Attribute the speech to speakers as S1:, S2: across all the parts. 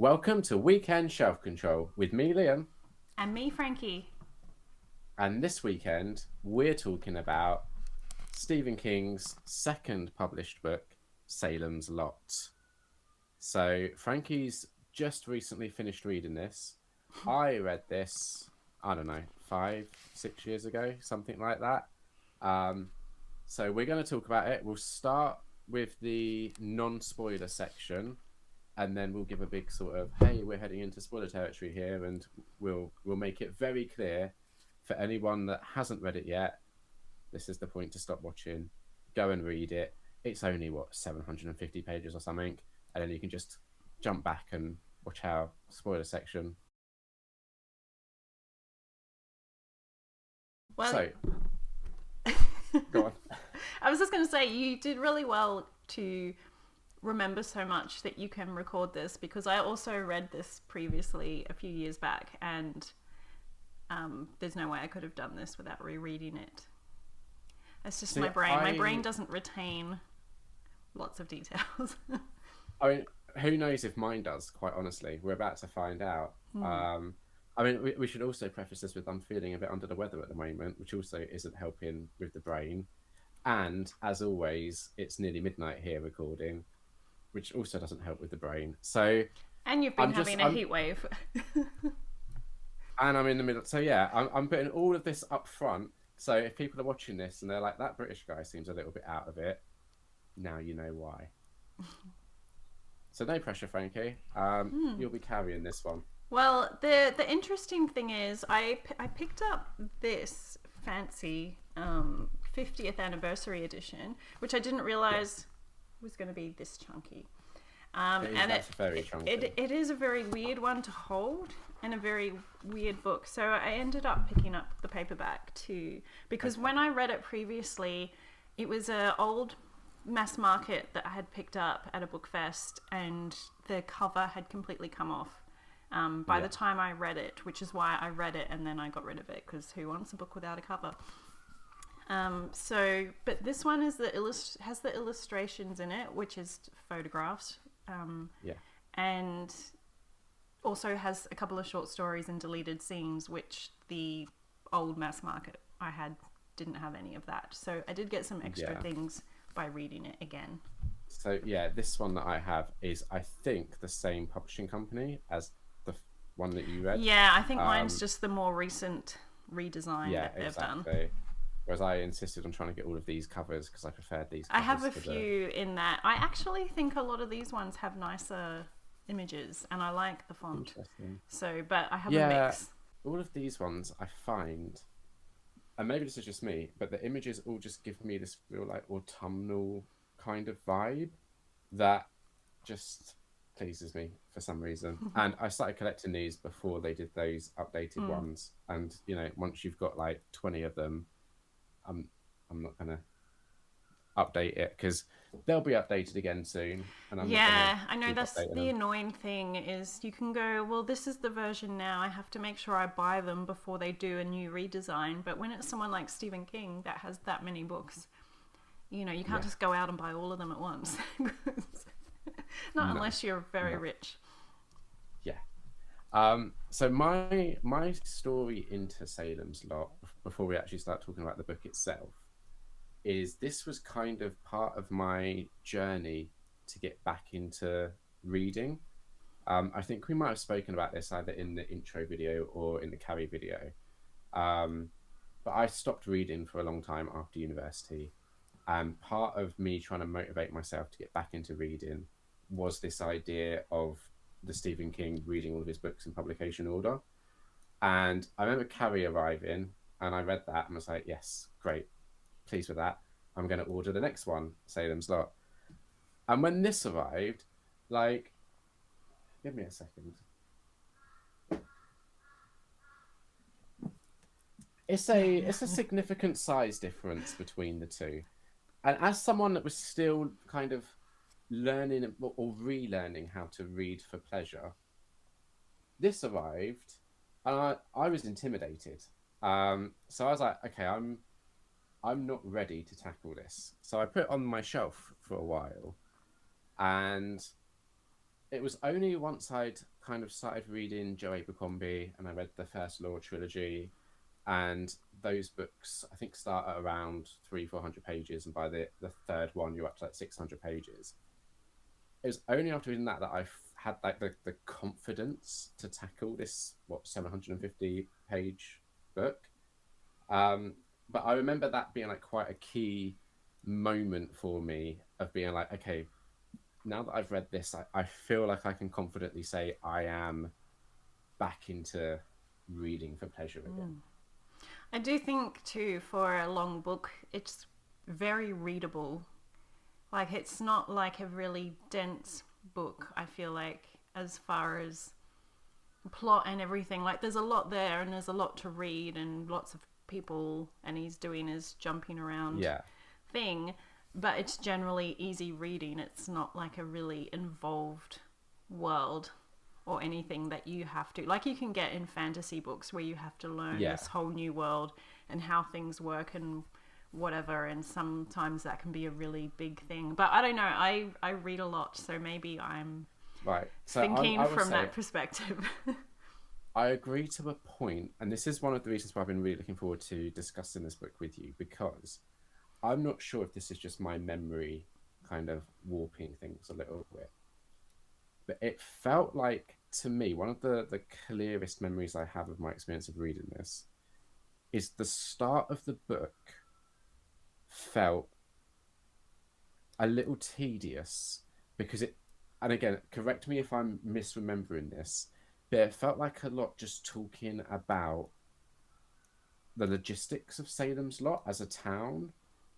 S1: Welcome to Weekend Shelf Control with me, Liam.
S2: And me, Frankie.
S1: And this weekend, we're talking about Stephen King's second published book, Salem's Lot. So, Frankie's just recently finished reading this. I read this, I don't know, 5, 6 years ago, something like that. Um, so, we're going to talk about it. We'll start with the non spoiler section and then we'll give a big sort of hey, we're heading into spoiler territory here, and we'll make it very clear for anyone that hasn't read it yet. This is the point to stop watching. Go and read it. It's only 750 pages or something, and then you can just jump back and watch our spoiler section.
S2: Well,
S1: So, go on.
S2: I was just going to say, you did really well to remember so much that you can record this, because I also read this previously a few years back, and there's no way I could have done this without rereading it. It's just my brain. My brain doesn't retain lots of details.
S1: I mean, who knows if mine does, quite honestly. We're about to find out. I mean, we should also preface this with I'm feeling a bit under the weather at the moment, which also isn't helping with the brain. And as always, it's nearly midnight here recording, which also doesn't help with the brain. So,
S2: And you've been having a heat wave.
S1: And I'm in the middle. So yeah, I'm putting all of this up front. So if people are watching this and they're like, that British guy seems a little bit out of it, now you know why. So no pressure, Frankie. You'll be carrying this one.
S2: Well, the interesting thing is, I picked up this fancy 50th anniversary edition, which I didn't realize was going to be this chunky.
S1: Very chunky.
S2: It is a very weird one to hold, and a very weird book. So I ended up picking up the paperback too, because when I read it previously, it was an old mass market that I had picked up at a book fest, and the cover had completely come off by the time I read it, which is why I read it and then I got rid of it, because who wants a book without a cover? But this one is has the illustrations in it, which is photographs. And also has a couple of short stories and deleted scenes, which the old mass market I had didn't have any of that. So I did get some extra things by reading it again.
S1: So yeah, this one that I have is, I think, the same publishing company as the one that you read.
S2: Yeah, I think mine's just the more recent redesign that they've done.
S1: Whereas I insisted on trying to get all of these covers because I preferred these covers.
S2: I have a few in that. I actually think a lot of these ones have nicer images, and I like the font.
S1: Interesting.
S2: So, but I have a mix.
S1: All of these ones I find, and maybe this is just me, but the images all just give me this real like autumnal kind of vibe that just pleases me for some reason. And I started collecting these before they did those updated ones. And you know, once you've got like 20 of them, I'm not gonna update it because they'll be updated again soon. And
S2: I know that's the annoying thing is you can go, well, this is the version now. I have to make sure I buy them before they do a new redesign. But when it's someone like Stephen King that has that many books, you know, you can't just go out and buy all of them at once. Not unless you're very rich.
S1: Yeah. So my story into Salem's Lot, before we actually start talking about the book itself, is this was kind of part of my journey to get back into reading. I think we might have spoken about this either in the intro video or in the Carrie video. But I stopped reading for a long time after university. And part of me trying to motivate myself to get back into reading was this idea of the Stephen King reading all of his books in publication order. And I remember Carrie arriving and I read that and was like, yes, great. Pleased with that. I'm going to order the next one, Salem's Lot. And when this arrived, like, give me a second. It's a significant size difference between the two. And as someone that was still kind of learning or relearning how to read for pleasure, this arrived and I was intimidated. So I was like, okay, I'm not ready to tackle this. So I put it on my shelf for a while, and it was only once I'd kind of started reading Joe Abercrombie and I read the first Law trilogy, and those books I think start at around 300-400 pages, and by the third one you're up to like 600 pages. It was only after reading that I had like the confidence to tackle this 750 page book. Um, but I remember that being like quite a key moment for me of being like, okay, now that I've read this, I feel like I can confidently say I am back into reading for pleasure again.
S2: I do think too, for a long book, it's very readable. Like, it's not like a really dense book, I feel like, as far as plot and everything. Like, there's a lot there and there's a lot to read and lots of people, and he's doing his jumping around
S1: Yeah,
S2: thing, but it's generally easy reading. It's not like a really involved world or anything that you have to, like, you can get in fantasy books where you have to learn
S1: yeah,
S2: this whole new world and how things work and whatever, and sometimes that can be a really big thing. But I don't know, I read a lot, so maybe I'm
S1: right. So
S2: thinking
S1: I will
S2: from
S1: say
S2: that perspective.
S1: I agree to a point, and this is one of the reasons why I've been really looking forward to discussing this book with you, because I'm not sure if this is just my memory kind of warping things a little bit, but it felt like to me one of the clearest memories I have of my experience of reading this is the start of the book felt a little tedious because it, and again, correct me if I'm misremembering this, but it felt like a lot just talking about the logistics of Salem's Lot as a town.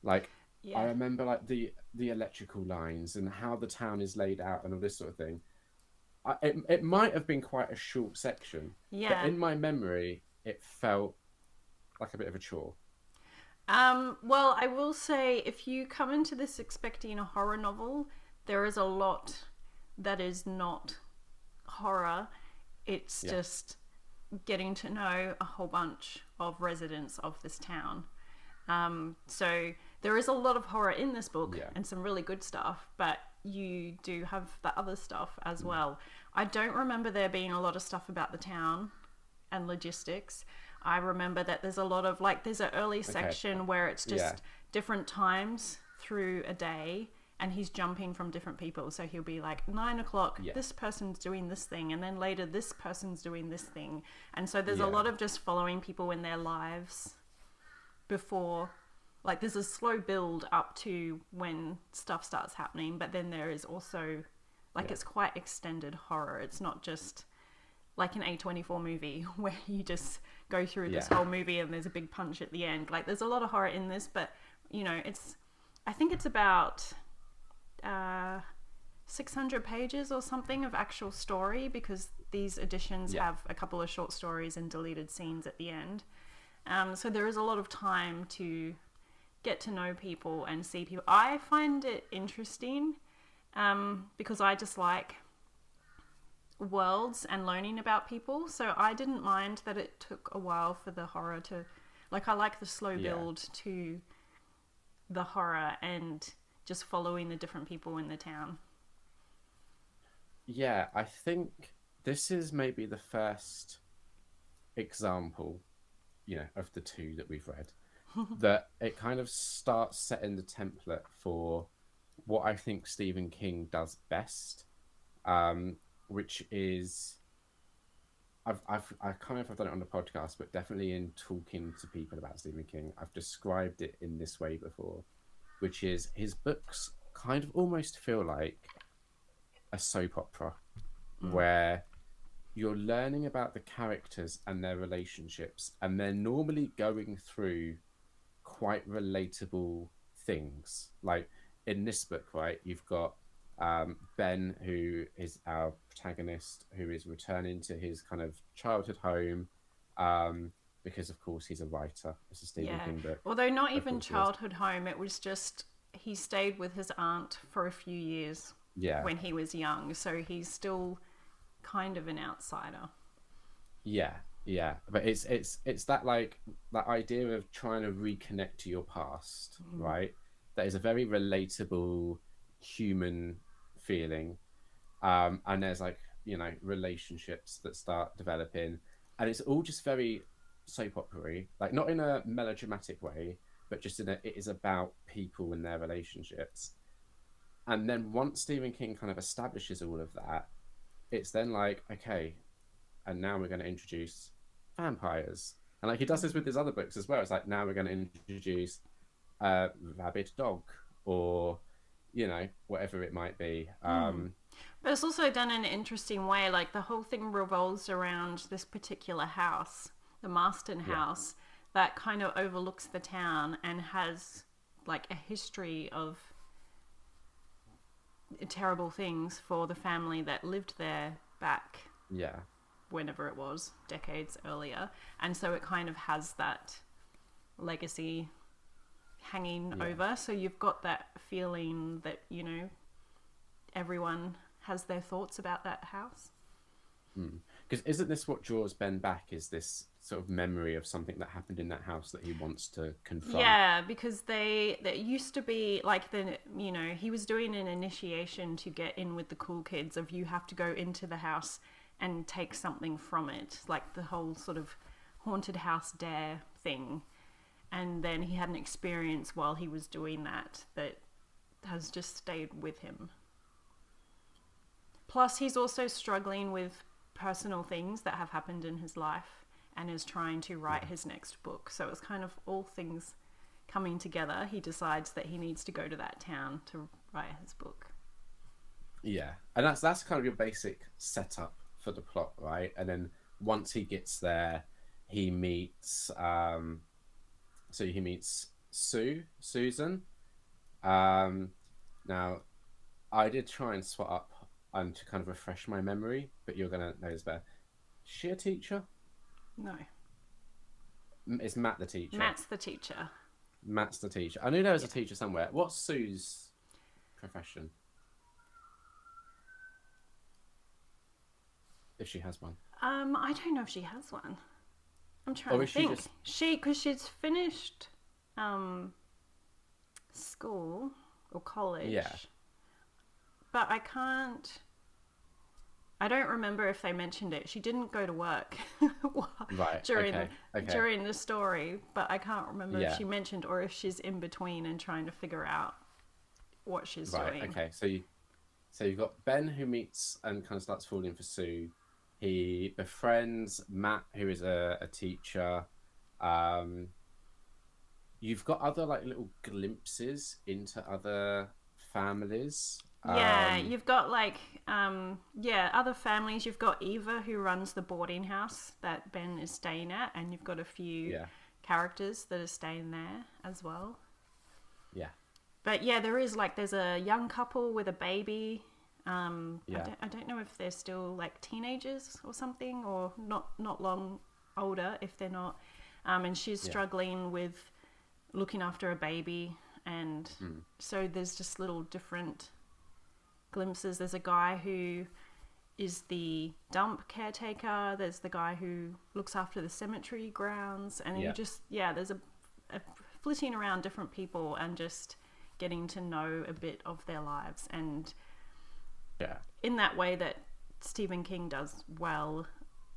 S1: Like I
S2: Yeah.
S1: remember like the electrical lines and how the town is laid out and all this sort of thing. It might have been quite a short section, but
S2: Yeah.
S1: in my memory, it felt like a bit of a chore.
S2: Well, I will say, if you come into this expecting a horror novel, there is a lot that is not horror. It's
S1: Yeah,
S2: just getting to know a whole bunch of residents of this town. So there is a lot of horror in this book
S1: yeah,
S2: and some really good stuff, but you do have the other stuff as well. I don't remember there being a lot of stuff about the town and logistics. I remember that there's a lot of, like, there's an early
S1: okay,
S2: section where it's
S1: yeah,
S2: just different times through a day, and he's jumping from different people. So he'll be like, 9 o'clock,
S1: yeah,
S2: this person's doing this thing, and then later this person's doing this thing. And so there's a
S1: yeah,
S2: lot of just following people in their lives before, like, there's a slow build up to when stuff starts happening, but then there is also, like,
S1: yeah,
S2: it's quite extended horror. It's not just like an A24 movie where you just go through this
S1: yeah,
S2: whole movie and there's a big punch at the end. Like, there's a lot of horror in this, but it's, I think it's about 600 pages or something of actual story, because these editions
S1: yeah.
S2: have a couple of short stories and deleted scenes at the end. So there is a lot of time to get to know people and see people. I find it interesting because I just like worlds and learning about people. So I didn't mind that it took a while for the horror to, like, I like the slow
S1: Yeah.
S2: build to the horror and just following the different people in the town.
S1: Yeah, I think this is maybe the first example, of the two that we've read, that it kind of starts setting the template for what I think Stephen King does best, which is I kind of have done it on the podcast, but definitely in talking to people about Stephen King, I've described it in this way before, which is his books kind of almost feel like a soap opera where you're learning about the characters and their relationships, and they're normally going through quite relatable things. Like in this book, right, you've got Ben, who is our protagonist, who is returning to his kind of childhood home, because of course he's a writer. It's a Stephen
S2: Yeah.
S1: King book,
S2: Although not
S1: of
S2: even
S1: course he is.
S2: childhood home, it was just he stayed with his aunt for a few years
S1: Yeah,
S2: when he was young, so he's still kind of an outsider.
S1: yeah, yeah. But it's that like that idea of trying to reconnect to your past, right? That is a very relatable human feeling. And there's like, you know, relationships that start developing, and it's all just very soap opera-y, like not in a melodramatic way, but just in a, it is about people and their relationships. And then once Stephen King kind of establishes all of that, it's then like, okay, and now we're going to introduce vampires. And like he does this with his other books as well. It's like, now we're going to introduce a rabid dog, or, you know, whatever it might be.
S2: But it's also done in an interesting way. Like the whole thing revolves around this particular house, the Marston
S1: Yeah,
S2: house, that kind of overlooks the town and has like a history of terrible things for the family that lived there back
S1: yeah,
S2: whenever it was, decades earlier. And so it kind of has that legacy hanging
S1: yeah.
S2: over. So you've got that feeling that, you know, everyone has their thoughts about that house.
S1: Because isn't this what draws Ben back? Is this sort of memory of something that happened in that house that he wants to confront?
S2: Yeah, because there used to be like the, you know, he was doing an initiation to get in with the cool kids of you have to go into the house and take something from it, like the whole sort of haunted house dare thing. And then he had an experience while he was doing that that has just stayed with him. Plus, he's also struggling with personal things that have happened in his life and is trying to write his next book. So it's kind of all things coming together. He decides that he needs to go to that town to write his book.
S1: Yeah, and that's kind of your basic setup for the plot, right? And then once he gets there, he meets so he meets Susan. Um, Now I did try and swat up to kind of refresh my memory, but you're gonna know this better. Is she a teacher?
S2: No,
S1: Is Matt the teacher?
S2: Matt's the teacher.
S1: Matt's the teacher. I knew there was a teacher somewhere. What's Sue's profession, if she has one?
S2: I don't know if she has one. I'm trying
S1: Or
S2: to
S1: is she
S2: think.
S1: just
S2: Because she's finished school or college.
S1: yeah?
S2: But I don't remember if they mentioned it. She didn't go to work
S1: Right.
S2: during
S1: Okay. Okay.
S2: during the story, but I can't remember if
S1: Yeah.
S2: she mentioned or if she's in between and trying to figure out what she's
S1: Right.
S2: doing.
S1: Okay. So you've got Ben who meets and kind of starts falling for Sue. He befriends Matt, who is a teacher. Um, you've got other like little glimpses into other families.
S2: Yeah, you've got like other families. You've got Eva who runs the boarding house that Ben is staying at, and you've got a few
S1: Yeah.
S2: characters that are staying there as well.
S1: Yeah.
S2: But yeah, there's a young couple with a baby.
S1: Yeah.
S2: I don't know if they're still like teenagers or something, or not long older if they're not. And she's struggling with looking after a baby, and so there's just little different glimpses. There's a guy who is the dump caretaker. There's the guy who looks after the cemetery grounds, and you just there's a flitting around different people and just getting to know a bit of their lives, and
S1: Yeah.
S2: in that way that Stephen King does well,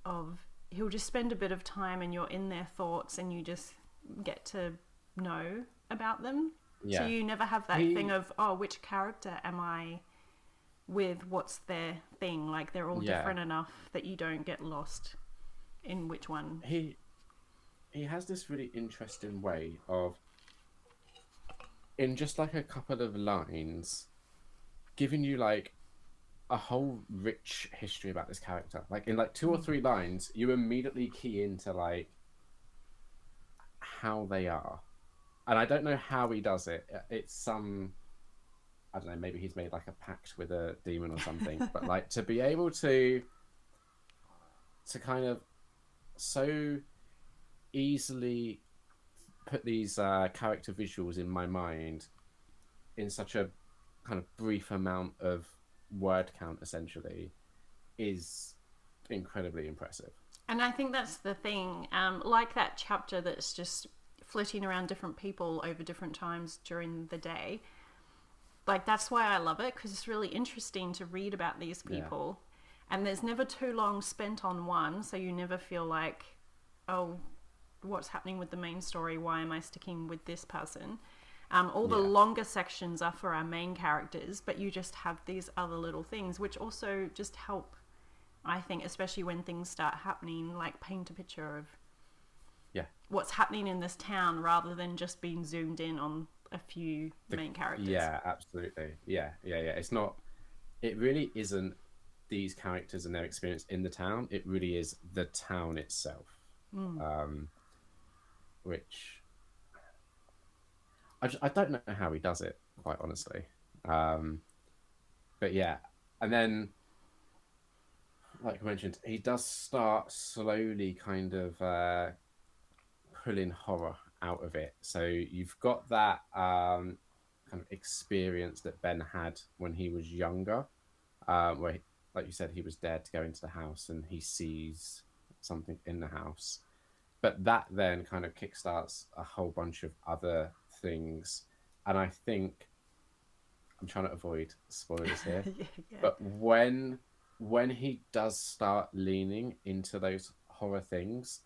S2: of he'll just spend a bit of time and you're in their thoughts and you just get to know about them.
S1: Yeah.
S2: So you never have that thing of, oh, which character am I with? What's their thing? Like they're all different enough that you don't get lost in which one.
S1: He has this really interesting way of, in just like a couple of lines, giving you like a whole rich history about this character. Like in like 2 or 3 lines, you immediately key into like how they are. And I don't know how he does it. It's some, I don't know, maybe he's made like a pact with a demon or something. But like to be able to kind of so easily put these character visuals in my mind in such a kind of brief amount of word count, essentially, is incredibly impressive.
S2: And I think that's the thing. Like that chapter that's just flitting around different people over different times during the day. like that's why I love it, because it's really interesting to read about these
S1: Yeah.
S2: people, and there's never too long spent on one, so you never feel like, oh, what's happening with the main story? Why am I sticking with this person? All the
S1: Yeah.
S2: longer sections are for our main characters, but you just have these other little things which also just help, I think, especially when things start happening, like paint a picture of
S1: Yeah.
S2: what's happening in this town rather than just being zoomed in on a few main characters.
S1: Yeah, absolutely. Yeah, yeah, yeah. It's not. It really isn't these characters and their experience in the town. It really is the town itself, um, which I don't know how he does it, quite honestly. Um, but yeah, and then like I mentioned, he does start slowly, kind of pulling horror out of it. So you've got that kind of experience that Ben had when he was younger, where, like you said, he was dared to go into the house and he sees something in the house. But that then kind of kickstarts a whole bunch of other things. And I think I'm trying to avoid spoilers here,
S2: Yeah.
S1: but when he does start leaning into those horror things,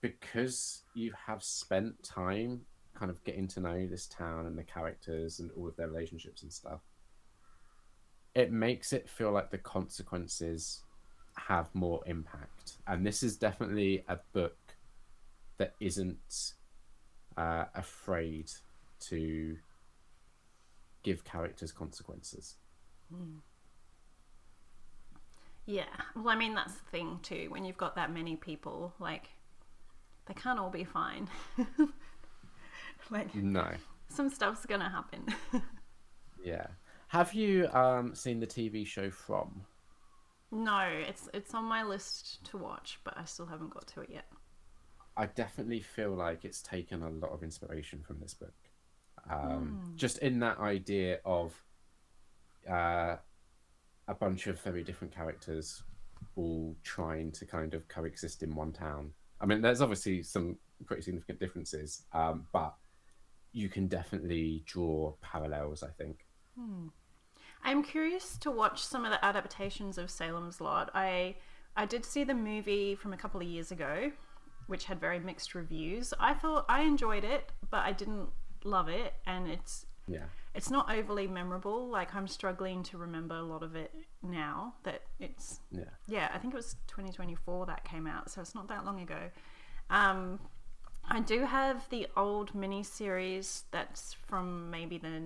S1: because you have spent time kind of getting to know this town and the characters and all of their relationships and stuff, it makes it feel like the consequences have more impact. And this is definitely a book that isn't afraid to give characters consequences.
S2: Yeah. Well, I mean, that's the thing too. When you've got that many people, like, they can't all be fine. Like,
S1: No.
S2: some stuff's gonna happen.
S1: Yeah. Have you seen the TV show From?
S2: No, it's on my list to watch, but I still haven't got to it yet.
S1: I definitely feel like it's taken a lot of inspiration from this book. Just in that idea of uh, a bunch of very different characters all trying to kind of coexist in one town. I mean, there's obviously some pretty significant differences, but you can definitely draw parallels, I think.
S2: I'm curious to watch some of the adaptations of Salem's Lot. I did see the movie from a couple of years ago, which had very mixed reviews. I thought I enjoyed it, but I didn't love it, and
S1: Yeah.
S2: it's not overly memorable. Like, I'm struggling to remember a lot of it now that it's
S1: Yeah.
S2: I think it was 2024 that came out, so it's not that long ago. I do have the old miniseries that's from maybe the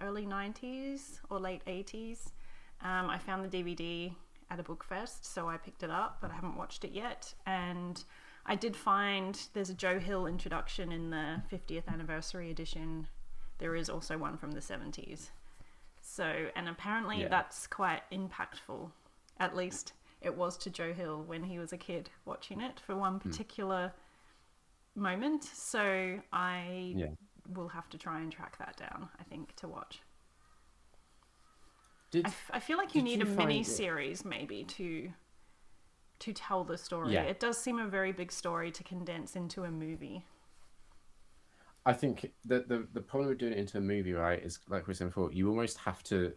S2: early 90s or late 80s. I found the DVD at a book fest, so I picked it up, but I haven't watched it yet. And I did find there's a Joe Hill introduction in the 50th anniversary edition. There is also one from the 70s. So, and apparently that's quite impactful. At least it was to Joe Hill when he was a kid watching it for one particular moment. So I will have to try and track that down, I think, to watch. I feel like you need a mini series maybe to tell the story.
S1: Yeah.
S2: It does seem a very big story to condense into a movie.
S1: I think the problem with doing it into a movie, right, is like we said before, you almost have to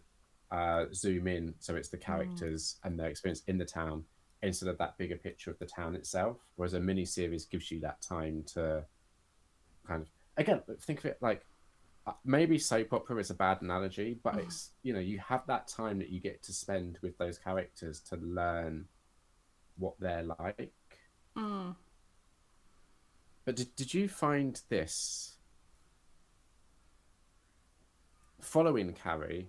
S1: zoom in so it's the characters and their experience in the town instead of that bigger picture of the town itself. Whereas a mini series gives you that time to kind of, again, think of it like maybe soap opera is a bad analogy, but it's, you have that time that you get to spend with those characters to learn what they're like. But did you find this following Carrie?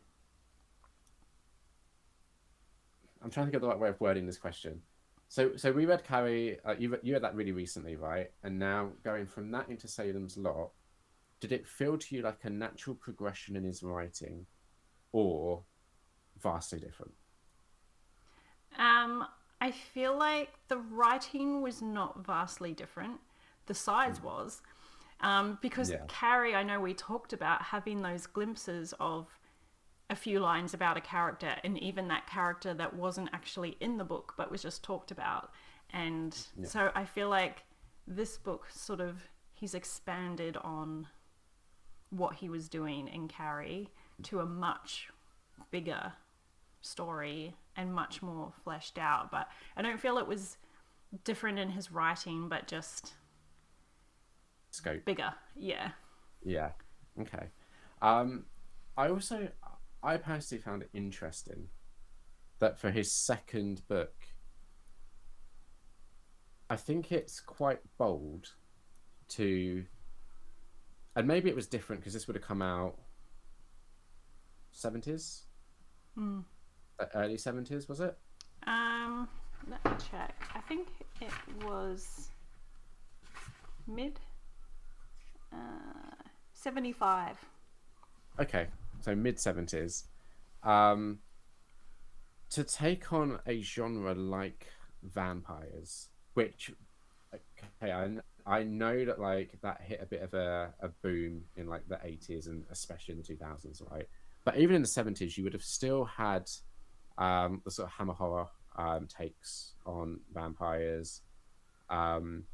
S1: I'm trying to think of the right way of wording this question. So we read Carrie. You read that really recently, right? And now going from that into Salem's Lot, did it feel to you like a natural progression in his writing, or vastly different?
S2: I feel like the writing was not vastly different. The size was. Because Carrie, I know we talked about having those glimpses of a few lines about a character, and even that character that wasn't actually in the book but was just talked about. And so I feel like this book he's expanded on what he was doing in Carrie, to a much bigger story and much more fleshed out. But I don't feel it was different in his writing, but just
S1: Scope.
S2: bigger. Yeah.
S1: Yeah. Okay. Um, I also, I personally found it interesting that for his second book, I think it's quite bold to, and maybe it was different because this would have come out 70s, early 70s, was it?
S2: Um, Let me check. I think it was mid 75.
S1: Okay, so mid 70s. Um, to take on a genre like vampires, which okay, I know that like that hit a bit of a boom in like the 80s and especially in the 2000s, right? But even in the 70s, you would have still had the sort of hammer horror takes on vampires. Um,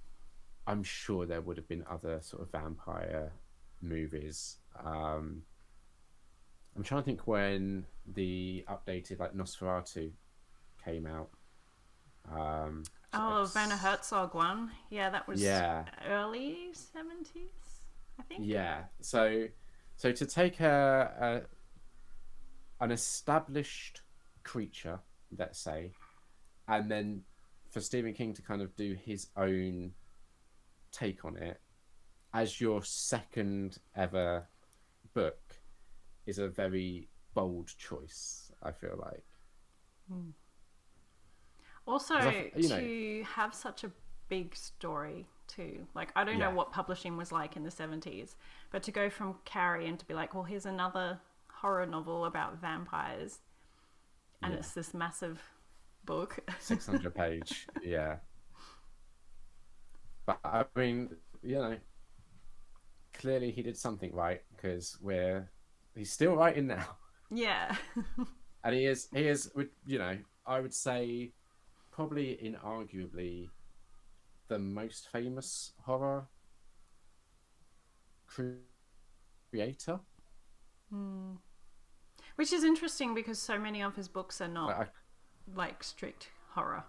S1: I'm sure there would have been other sort of vampire movies. I'm trying to think when the updated like Nosferatu came out. So like,
S2: Oh, Werner Herzog one. Yeah, that was
S1: yeah,
S2: early 70s, I think.
S1: yeah. So to take an established creature, let's say, and then for Stephen King to kind of do his own take on it as your second ever book is a very bold choice. I feel like
S2: Also,
S1: because you know,
S2: to have such a big story too. Like, I don't know
S1: yeah,
S2: what publishing was like in the 70s, but to go from Carrie and to be like, well, here's another horror novel about vampires, and
S1: yeah,
S2: it's this massive book.
S1: 600 page, yeah. But I mean, you know, clearly he did something right because he's still writing now,
S2: Yeah.
S1: and he is, you know, I would say probably inarguably the most famous horror creator.
S2: Which is interesting because so many of his books are
S1: Like,
S2: not like strict horror.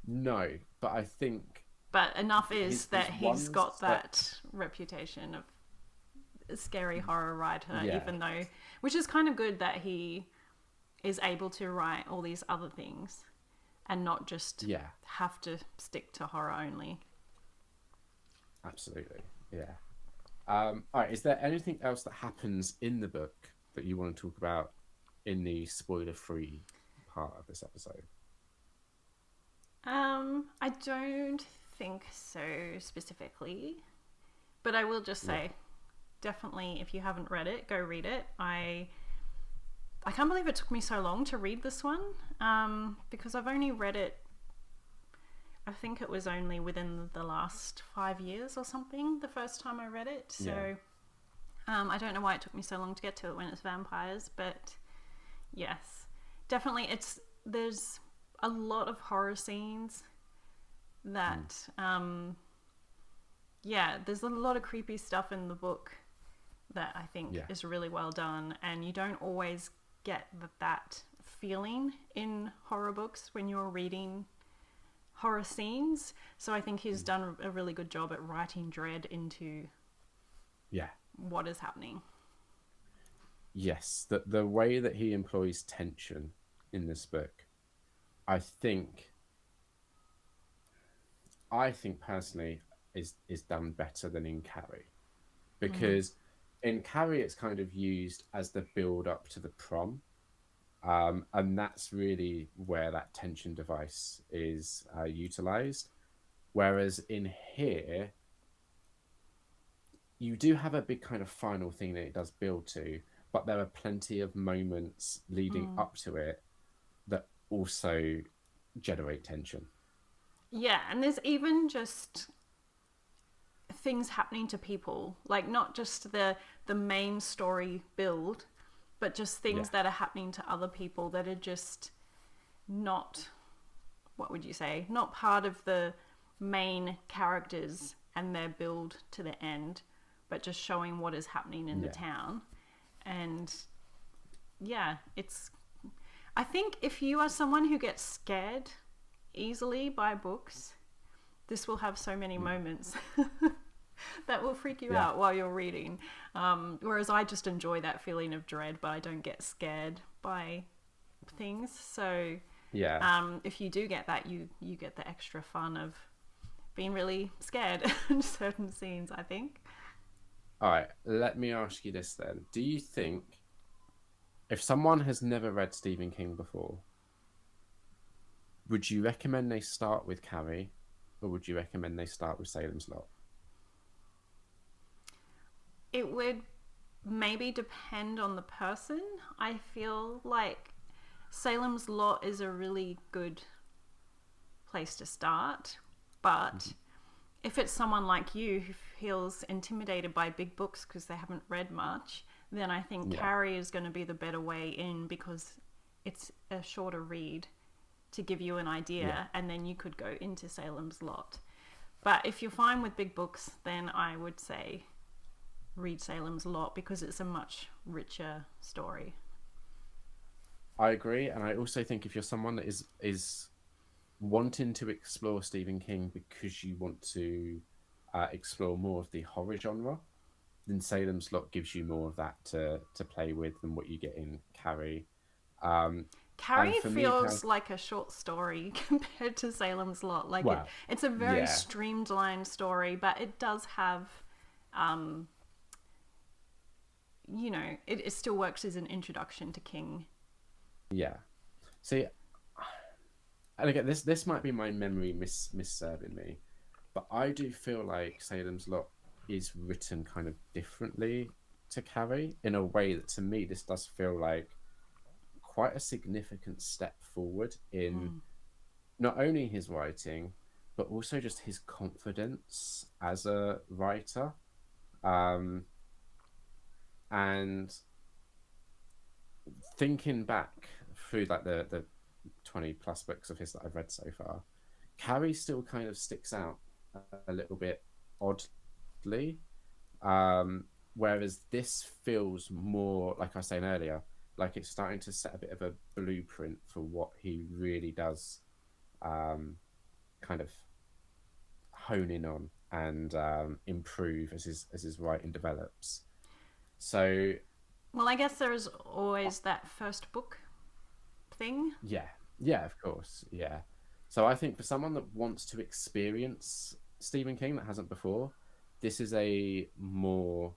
S1: no, but I think
S2: But enough is that
S1: his
S2: he's
S1: ones
S2: got
S1: that
S2: that reputation of a scary horror writer,
S1: yeah,
S2: even though, which is kind of good that he is able to write all these other things and not just
S1: yeah,
S2: have to stick to horror only.
S1: absolutely, yeah. All right, is there anything else that happens in the book that you want to talk about in the spoiler-free part of this episode?
S2: I don't think so specifically, but I will just
S1: Yeah,
S2: say, definitely, if you haven't read it, go read it. I can't believe it took me so long to read this one, because I've only read it. I think it was only within the last 5 years or something the first time I read it.
S1: yeah,
S2: So I don't know why it took me so long to get to it when it's vampires, but yes, definitely there's a lot of horror scenes that yeah, there's a lot of creepy stuff in the book that I think
S1: yeah,
S2: is really well done, and you don't always get that feeling in horror books when you're reading horror scenes. So I think he's done a really good job at writing dread into
S1: yeah.
S2: what is happening.
S1: Yes, the way that he employs tension in this book, I think, I think personally is done better than in Carrie because in Carrie it's kind of used as the build up to the prom. And that's really where that tension device is utilized. Whereas in here, you do have a big kind of final thing that it does build to, but there are plenty of moments leading up to it that also generate tension.
S2: Yeah, and there's even just things happening to people, like not just the main story build, but just things
S1: Yeah,
S2: that are happening to other people that are just not, what would you say, not part of the main characters and their build to the end, but just showing what is happening in the
S1: Yeah.
S2: town. And yeah, I think if you are someone who gets scared easily by books, this will have so many moments that will freak you
S1: Yeah.
S2: out while you're reading. Whereas I just enjoy that feeling of dread, but I don't get scared by things. So
S1: Yeah.
S2: if you do get that, you get the extra fun of being really scared in certain scenes, I think.
S1: All right. Let me ask you this then. Do you think if someone has never read Stephen King before, would you recommend they start with Carrie, or would you recommend they start with Salem's Lot?
S2: It would maybe depend on the person. I feel like Salem's Lot is a really good place to start, but if it's someone like you who feels intimidated by big books because they haven't read much, then I think
S1: Yeah.
S2: Carrie is going to be the better way in, because it's a shorter read to give you an idea,
S1: Yeah.
S2: and then you could go into Salem's Lot. But if you're fine with big books, then I would say read Salem's Lot, because it's a much richer story.
S1: I agree, and I also think if you're someone that is wanting to explore Stephen King because you want to explore more of the horror genre, then Salem's Lot gives you more of that to play with than what you get in Carrie. Um, and
S2: Carrie
S1: for me,
S2: feels like a short story compared to Salem's Lot. Like
S1: well,
S2: it's a very
S1: yeah,
S2: streamlined story, but it does have, um, it still works as an introduction to King.
S1: yeah. See, and again, this might be my memory misserving me, but I do feel like Salem's Lot is written kind of differently to Carrie in a way that to me this does feel like quite a significant step forward in not only his writing but also just his confidence as a writer. Um, and thinking back through like the 20 plus books of his that I've read so far, Carrie still kind of sticks out a little bit oddly. Um, Whereas this feels more, like I was saying earlier, like it's starting to set a bit of a blueprint for what he really does kind of hone in on and improve as his writing develops. So
S2: Well, I guess there is always that first book thing.
S1: yeah, yeah, of course, yeah. So I think for someone that wants to experience Stephen King that hasn't before, this is a more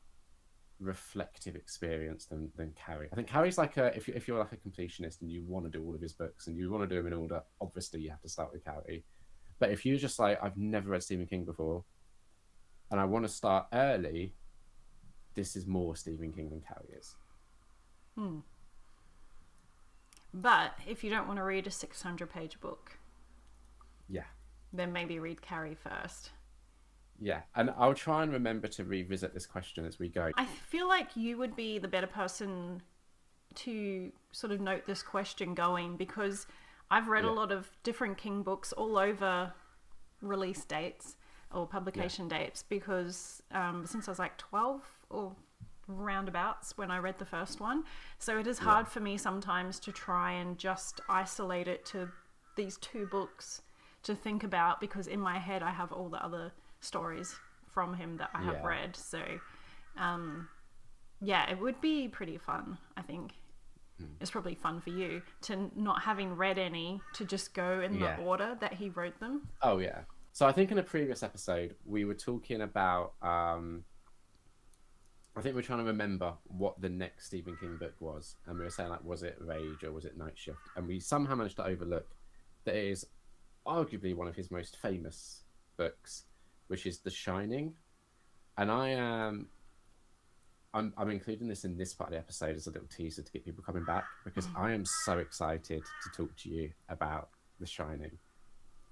S1: reflective experience than Carrie. I think Carrie's like a if you're like a completionist and you want to do all of his books and you want to do them in order, obviously you have to start with Carrie. But if you're just like I've never read Stephen King before and I want to start early, this is more Stephen King than Carrie is.
S2: But if you don't want to read a 600-page book,
S1: Yeah.
S2: then maybe read Carrie first.
S1: Yeah, and I'll try and remember to revisit this question as we go.
S2: I feel like you would be the better person to sort of note this question going, because I've read a
S1: Yeah.
S2: lot of different King books all over release dates or publication dates, because since I was like 12 or roundabouts when I read the first one. So it is hard for me sometimes to try and just isolate it to these two books to think about, because in my head I have all the other stories from him that I have read. So yeah, it would be pretty fun, I think. It's probably fun for you to, not having read any, to just go in the order that he wrote them.
S1: Oh yeah. So I think in a previous episode we were talking about I think we're trying to remember what the next Stephen King book was, and we were saying like, was it Rage or was it Night Shift? And we somehow managed to overlook that it is arguably one of his most famous books, which is The Shining. And I'm including this in this part of the episode as a little teaser to get people coming back, because I am so excited to talk to you about The Shining.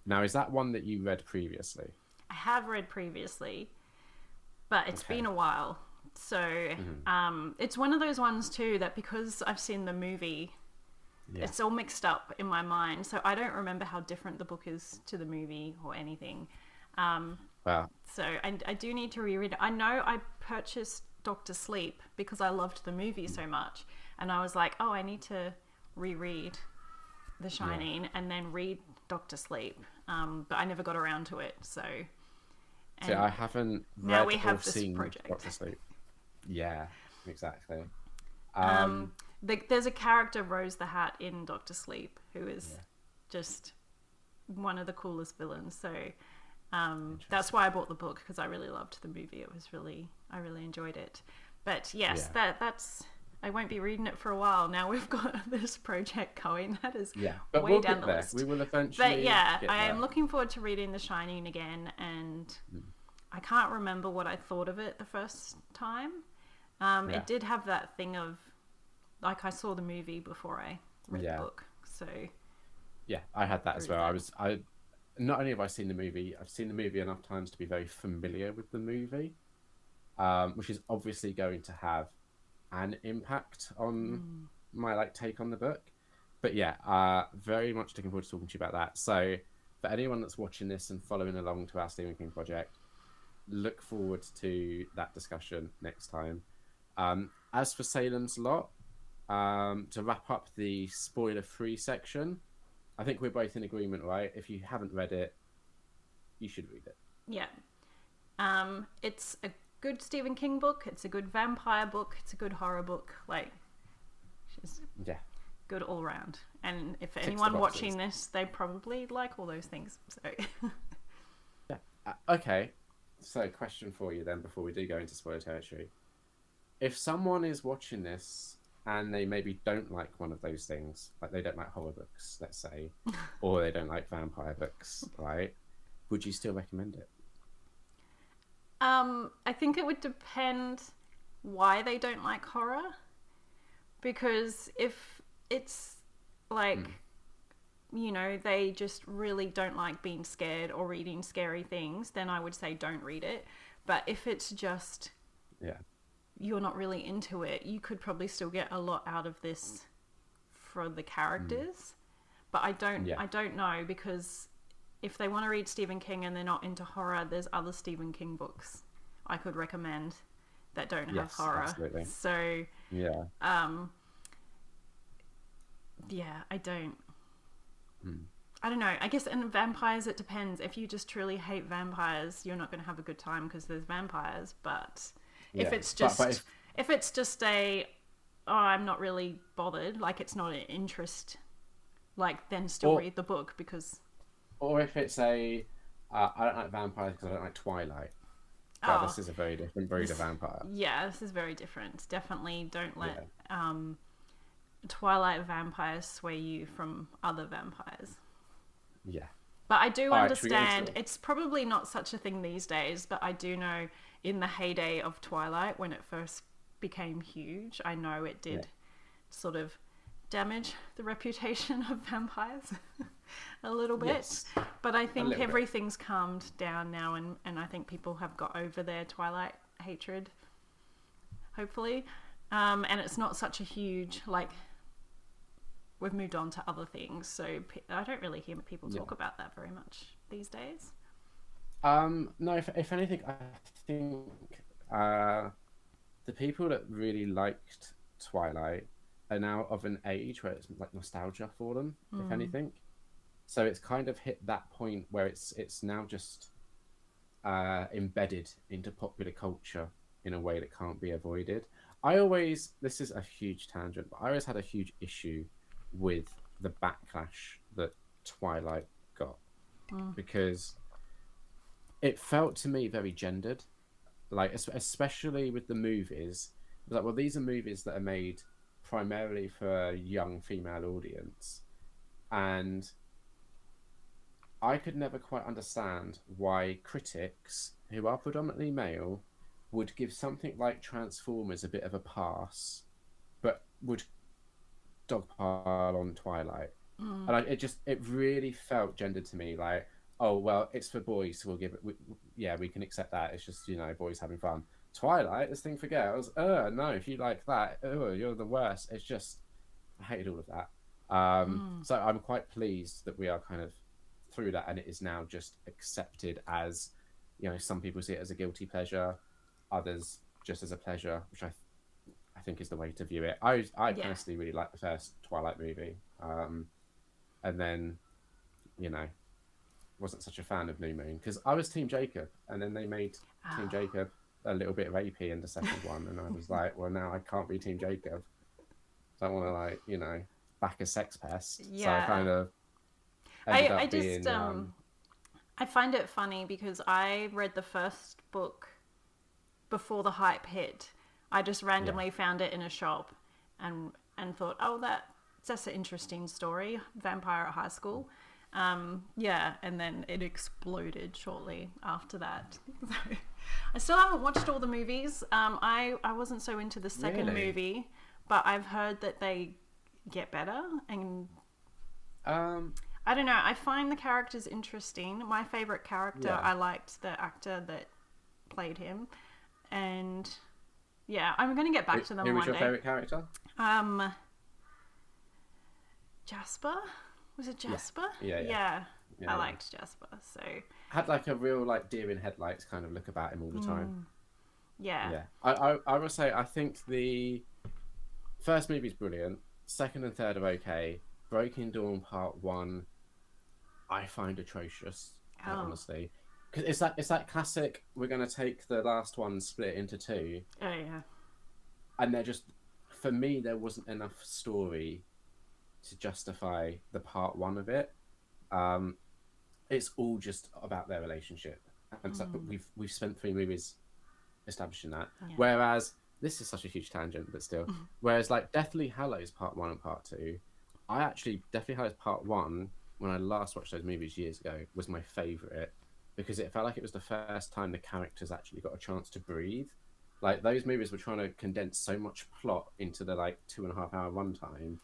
S1: Now, is that one that you read previously?
S2: I have read previously, but it's been a while. So it's one of those ones too that, because I've seen the movie, it's all mixed up in my mind. So I don't remember how different the book is to the movie or anything.
S1: Well,
S2: So I do need to reread it. I know I purchased Doctor Sleep because I loved the movie so much, and I was like, oh, I need to reread The
S1: yeah.
S2: Shining and then read Doctor Sleep. But I never got around to it. So,
S1: See,
S2: and
S1: I haven't
S2: now we
S1: read or
S2: have this
S1: seen
S2: project.
S1: Doctor Sleep. Yeah, exactly. Um,
S2: There's a character, Rose the Hat, in Doctor Sleep who is
S1: yeah,
S2: just one of the coolest villains. So that's
S1: interesting.
S2: why I bought the book, because I really loved the movie. I really enjoyed it. But yes,
S1: Yeah,
S2: that's. I won't be reading it for a while. Now we've got this project going. That is
S1: yeah. But
S2: way
S1: we'll
S2: down
S1: get
S2: the
S1: there. We
S2: list.
S1: will
S2: But
S1: eventually
S2: yeah,
S1: get
S2: I am
S1: there.
S2: looking forward to reading The Shining again, and
S1: Mm.
S2: I can't remember what I thought of it the first time.
S1: Yeah,
S2: It did have that thing of, like, I saw the movie before I read the
S1: yeah,
S2: book, so
S1: yeah. I had that
S2: there
S1: as
S2: is
S1: well.
S2: that.
S1: I not only have I seen the movie, I've seen the movie enough times to be very familiar with the movie, which is obviously going to have an impact on my like take on the book. But yeah, very much looking forward to talking to you about that. So for anyone that's watching this and following along to our Stephen King project, look forward to that discussion next time. As for Salem's Lot, to wrap up the spoiler-free section, I think we're both in agreement, right? If you haven't read it, you should read it.
S2: Yeah. It's a good Stephen King book. It's a good vampire book. It's a good horror book. Like, just
S1: Yeah,
S2: good all round. And if
S1: ticks the
S2: anyone
S1: boxes.
S2: watching this, they probably like all those things. So,
S1: Yeah. Okay. So, question for you then, before we do go into spoiler territory: if someone is watching this and they maybe don't like one of those things, like they don't like horror books, let's say, or they don't like vampire books, right? Would you still recommend it?
S2: I think it would depend why they don't like horror. Because if it's like,
S1: Mm,
S2: they just really don't like being scared or reading scary things, then I would say don't read it. But if it's just
S1: yeah.
S2: you're not really into it, you could probably still get a lot out of this for the
S1: Mm,
S2: characters. But
S1: yeah.
S2: I don't know, because if they want to read Stephen King and they're not into horror, there's other Stephen King books I could recommend that don't have
S1: Yes,
S2: horror.
S1: absolutely.
S2: So,
S1: Yeah.
S2: um, yeah, I don't.
S1: Mm,
S2: I don't know. I guess in vampires, it depends. If you just truly hate vampires, you're not going to have a good time because there's vampires. But if
S1: yeah.
S2: it's
S1: But
S2: just if it's just a, oh, I'm not really bothered, like it's not an interest, like then still
S1: or
S2: read the book because
S1: if it's a I don't like vampires because I don't like Twilight. But
S2: oh,
S1: this is a very different breed of
S2: this
S1: vampire.
S2: yeah, this is very different. Definitely don't let
S1: Yeah.
S2: Twilight vampires sway you from other vampires.
S1: Yeah.
S2: But I do
S1: All right, should we get into
S2: understand
S1: it?
S2: it's probably not such a thing these days, but I do know in the heyday of Twilight, when it first became huge, I know it
S1: Yeah.
S2: did sort of damage the reputation of vampires a little bit.
S1: Yes.
S2: But I
S1: A
S2: think
S1: little bit.
S2: everything's calmed down now, and I think people have got over their Twilight hatred, hopefully. And it's not such a huge, like, we've moved on to other things, so I don't really hear people
S1: Yeah.
S2: talk about that very much these days.
S1: No, if anything, I think uh, the people that really liked Twilight are now of an age where it's like nostalgia for them, if
S2: Mm.
S1: anything. So it's kind of hit that point where it's now just embedded into popular culture in a way that can't be avoided. This is a huge tangent, but I always had a huge issue with the backlash that Twilight got
S2: Mm.
S1: because it felt to me very gendered, like especially with the movies. It was like, well, these are movies that are made primarily for a young female audience, and I could never quite understand why critics who are predominantly male would give something like Transformers a bit of a pass, but would dogpile on Twilight.
S2: Mm.
S1: And it really felt gendered to me. Like, oh well, it's for boys, so we'll give it. Yeah, we can accept that. It's just boys having fun. Twilight, this thing for girls. No, if you like that, you're the worst. It's just I hated all of that.
S2: Mm.
S1: So I'm quite pleased that we are kind of through that, and it is now just accepted as You know, some people see it as a guilty pleasure, others just as a pleasure, which I think is the way to view it. I
S2: Yeah.
S1: personally really like the first Twilight movie, and then you know wasn't such a fan of New Moon because I was Team Jacob, and then they made Team
S2: Oh,
S1: Jacob a little bit rapey in the second one, and I was like, well, now I can't be Team Jacob. I don't want to like back a sex pest, so I
S2: yeah.
S1: kind of ended
S2: I
S1: up
S2: just
S1: being
S2: I find it funny because I read the first book before the hype hit. I just
S1: yeah.
S2: randomly found it in a shop and thought, oh, that's an interesting story, vampire at high school. Yeah, and then it exploded shortly after that. So I still haven't watched all the movies. I wasn't so into the second
S1: Really?
S2: movie, but I've heard that they get better, and
S1: Um,
S2: I don't know. I find the characters interesting. My favorite character,
S1: yeah.
S2: I liked the actor that played him, and yeah, I'm going to get back to them
S1: Who was
S2: one
S1: your
S2: day.
S1: favorite character?
S2: Um, Jasper? Was it
S1: Yeah.
S2: Jasper?
S1: Yeah, yeah.
S2: Yeah,
S1: Yeah,
S2: I
S1: yeah.
S2: liked Jasper. So,
S1: Had like a real like deer in headlights kind of look about him all the time.
S2: yeah.
S1: Yeah. I will say I think the first movie's brilliant. Second and third are okay. Breaking Dawn Part One I find atrocious, quite
S2: Oh,
S1: honestly. Because it's that classic. We're gonna take the last one, split it into two,
S2: oh yeah.
S1: and they're just for me there wasn't enough story to justify the part one of it. Um, it's all just about their relationship, and so we've spent three movies establishing that.
S2: Yeah.
S1: Whereas this is such a huge tangent, but still. Whereas like Deathly Hallows Part One and Part Two, I actually Deathly Hallows Part One when I last watched those movies years ago was my favorite because it felt like it was the first time the characters actually got a chance to breathe. Like those movies were trying to condense so much plot into the like 2.5 hour runtime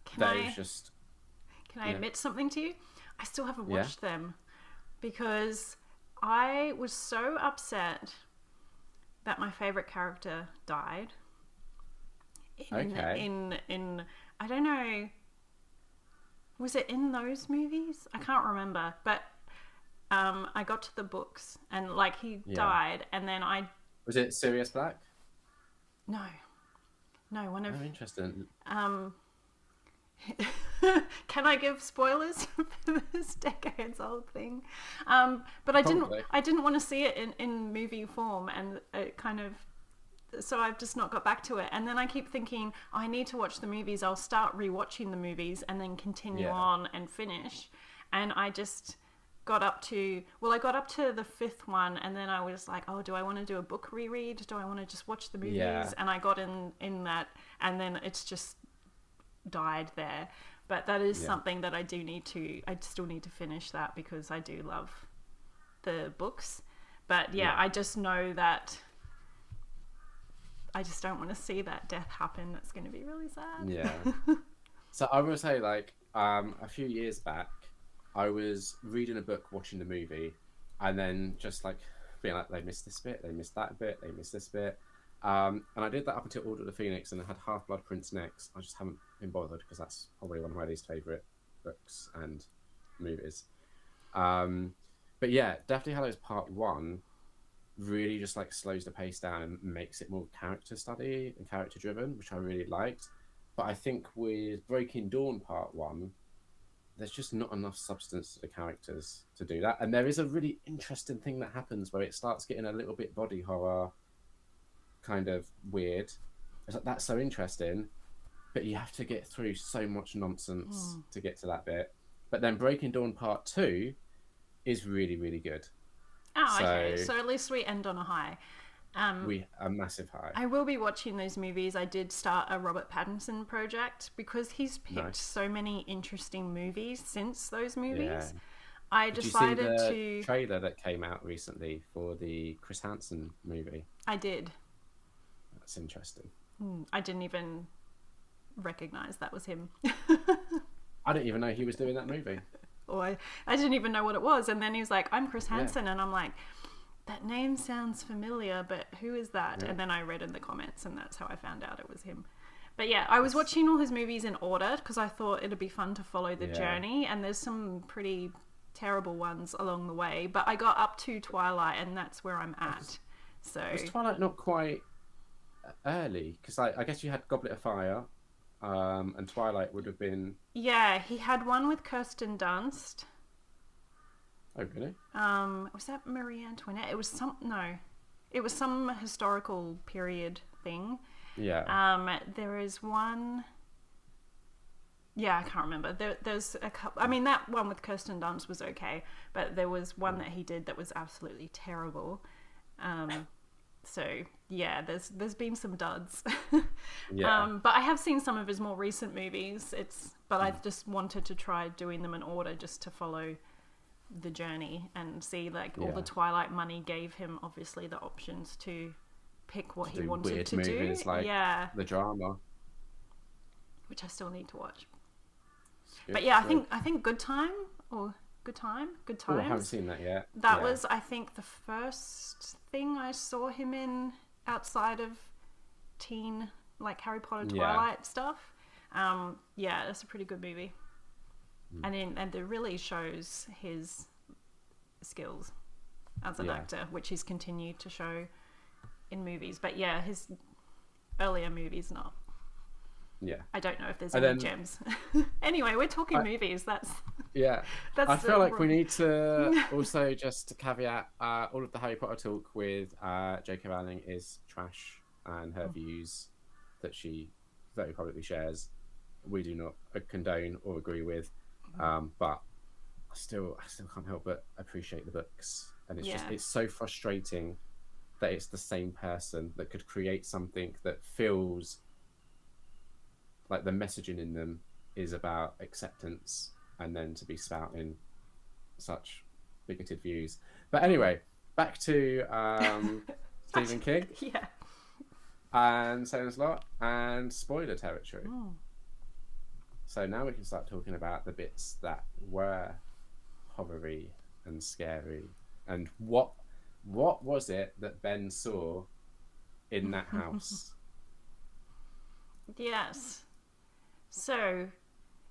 S2: Can
S1: that it was
S2: I
S1: just
S2: can I
S1: yeah
S2: admit something to you? I still haven't
S1: yeah
S2: watched them because I was so upset that my favorite character died
S1: okay
S2: in I don't know, was it in those movies? I can't remember, but I got to the books and like he
S1: yeah.
S2: died, and then
S1: Was it Sirius Black?
S2: no, no, one of
S1: Oh, interesting.
S2: um. Can I give spoilers for this decades old thing? But I didn't.
S1: Probably.
S2: I didn't want to see it in movie form, and it kind of. So I've just not got back to it, and then I keep thinking I need to watch the movies. I'll start rewatching the movies and then continue
S1: Yeah.
S2: on and finish. And I just got up to I got up to the fifth one, and then I was like, oh, do I want to do a book reread? Do I want to just watch the movies?
S1: Yeah.
S2: And I got in that, and then it's just died there. But that is
S1: Yeah.
S2: something that I still need to finish that because I do love the books. But yeah,
S1: Yeah.
S2: I just know that I just don't want to see that death happen. That's going to be really sad.
S1: Yeah. So I will say, like, a few years back, I was reading a book, watching the movie, and then just like being like, they missed this bit, they missed that bit, they missed this bit. And I did that up until Order of the Phoenix, and I had Half Blood Prince next. I just haven't been bothered because that's probably one of my least favourite books and movies. But yeah, Deathly Hallows Part 1 really just like slows the pace down and makes it more character study and character driven, which I really liked. But I think with Breaking Dawn Part 1, there's just not enough substance to the characters to do that. And there is a really interesting thing that happens where it starts getting a little bit body horror kind of weird. It's like, that's so interesting, but you have to get through so much nonsense to get to that bit. But then Breaking Dawn Part 2 is really, really good.
S2: Oh, okay. So at least we end on a high.
S1: A massive high.
S2: I will be watching those movies. I did start a Robert Pattinson project because he's picked
S1: Nice.
S2: so many interesting movies since those movies.
S1: Yeah.
S2: I
S1: Did you see
S2: decided
S1: the
S2: to.
S1: trailer that came out recently for the Chris Hansen movie?
S2: I did.
S1: That's interesting.
S2: I didn't even recognize that was him.
S1: I didn't even know he was doing that movie.
S2: Or I didn't even know what it was. And then he was like, I'm Chris Hansen. And I'm like, that name sounds familiar, but who is that?
S1: Yeah.
S2: And then I read in the comments, and that's how I found out it was him. But yeah, I was watching all his movies in order because I thought it'd be fun to follow the
S1: Yeah.
S2: journey. And there's some pretty terrible ones along the way, but I got up to Twilight, and that's where I'm at. So
S1: Was Twilight not quite early? Because I guess you had Goblet of Fire, and Twilight would have been.
S2: yeah, he had one with Kirsten Dunst.
S1: Oh, really?
S2: Was that Marie Antoinette? It was some no, it was some historical period thing.
S1: Yeah.
S2: There is one. Yeah, I can't remember. There's a couple. I mean, that one with Kirsten Dunst was okay, but there was one that he did that was absolutely terrible. So yeah, there's been some duds.
S1: Yeah.
S2: But I have seen some of his more recent movies. But I just wanted to try doing them in order just to follow the journey and see like all the Twilight money gave him obviously the options to pick what he wanted
S1: weird
S2: to
S1: movies,
S2: do.
S1: like
S2: Yeah,
S1: the drama.
S2: which I still need to watch.
S1: Good,
S2: But yeah,
S1: good.
S2: I think Good Time or Good Time, Good
S1: Oh, I haven't
S2: Times.
S1: seen that yet.
S2: That
S1: Yeah.
S2: was, I think, the first thing I saw him in outside of teen, like Harry Potter,
S1: Yeah.
S2: Twilight stuff. Yeah, that's a pretty good movie, and it really shows his skills as an actor, which he's continued to show in movies. But yeah, his earlier movies not.
S1: Yeah.
S2: I don't know if there's
S1: And
S2: any
S1: then-
S2: gems. Anyway, we're talking movies.
S1: Yeah.
S2: That's
S1: I feel like we
S2: wrong.
S1: need to also just caveat all of the Harry Potter talk with J.K. Rowling is trash, and her views that she very publicly shares, we do not condone or agree with. But I still can't help but appreciate the books, and it's so frustrating that it's the same person that could create something that feels like the messaging in them is about acceptance, and then to be spouting such bigoted views. But anyway, back to Stephen King
S2: Yeah.
S1: and Salem's Lot and spoiler territory. So now we can start talking about the bits that were horror-y and scary, and what was it that Ben saw in that house?
S2: Yes. So,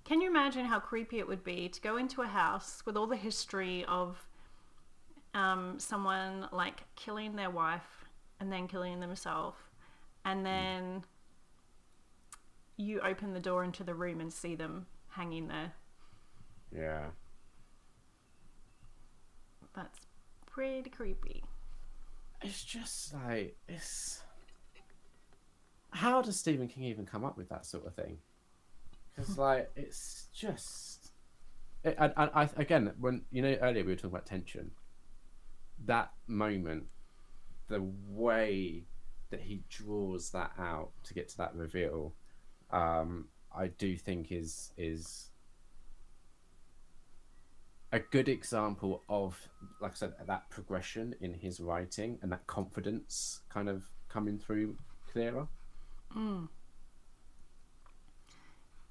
S2: can you imagine how creepy it would be to go into a house with all the history of someone like killing their wife and then killing themselves, and then you open the door into the room and see them hanging there?
S1: Yeah.
S2: That's pretty creepy.
S1: It's just like, it's... How does Stephen King even come up with that sort of thing? Because, like, it's just... I again, when, you know, earlier we were talking about tension. That moment, the way that he draws that out to get to that reveal, I do think is a good example of, like I said, that progression in his writing and that confidence kind of coming through clearer.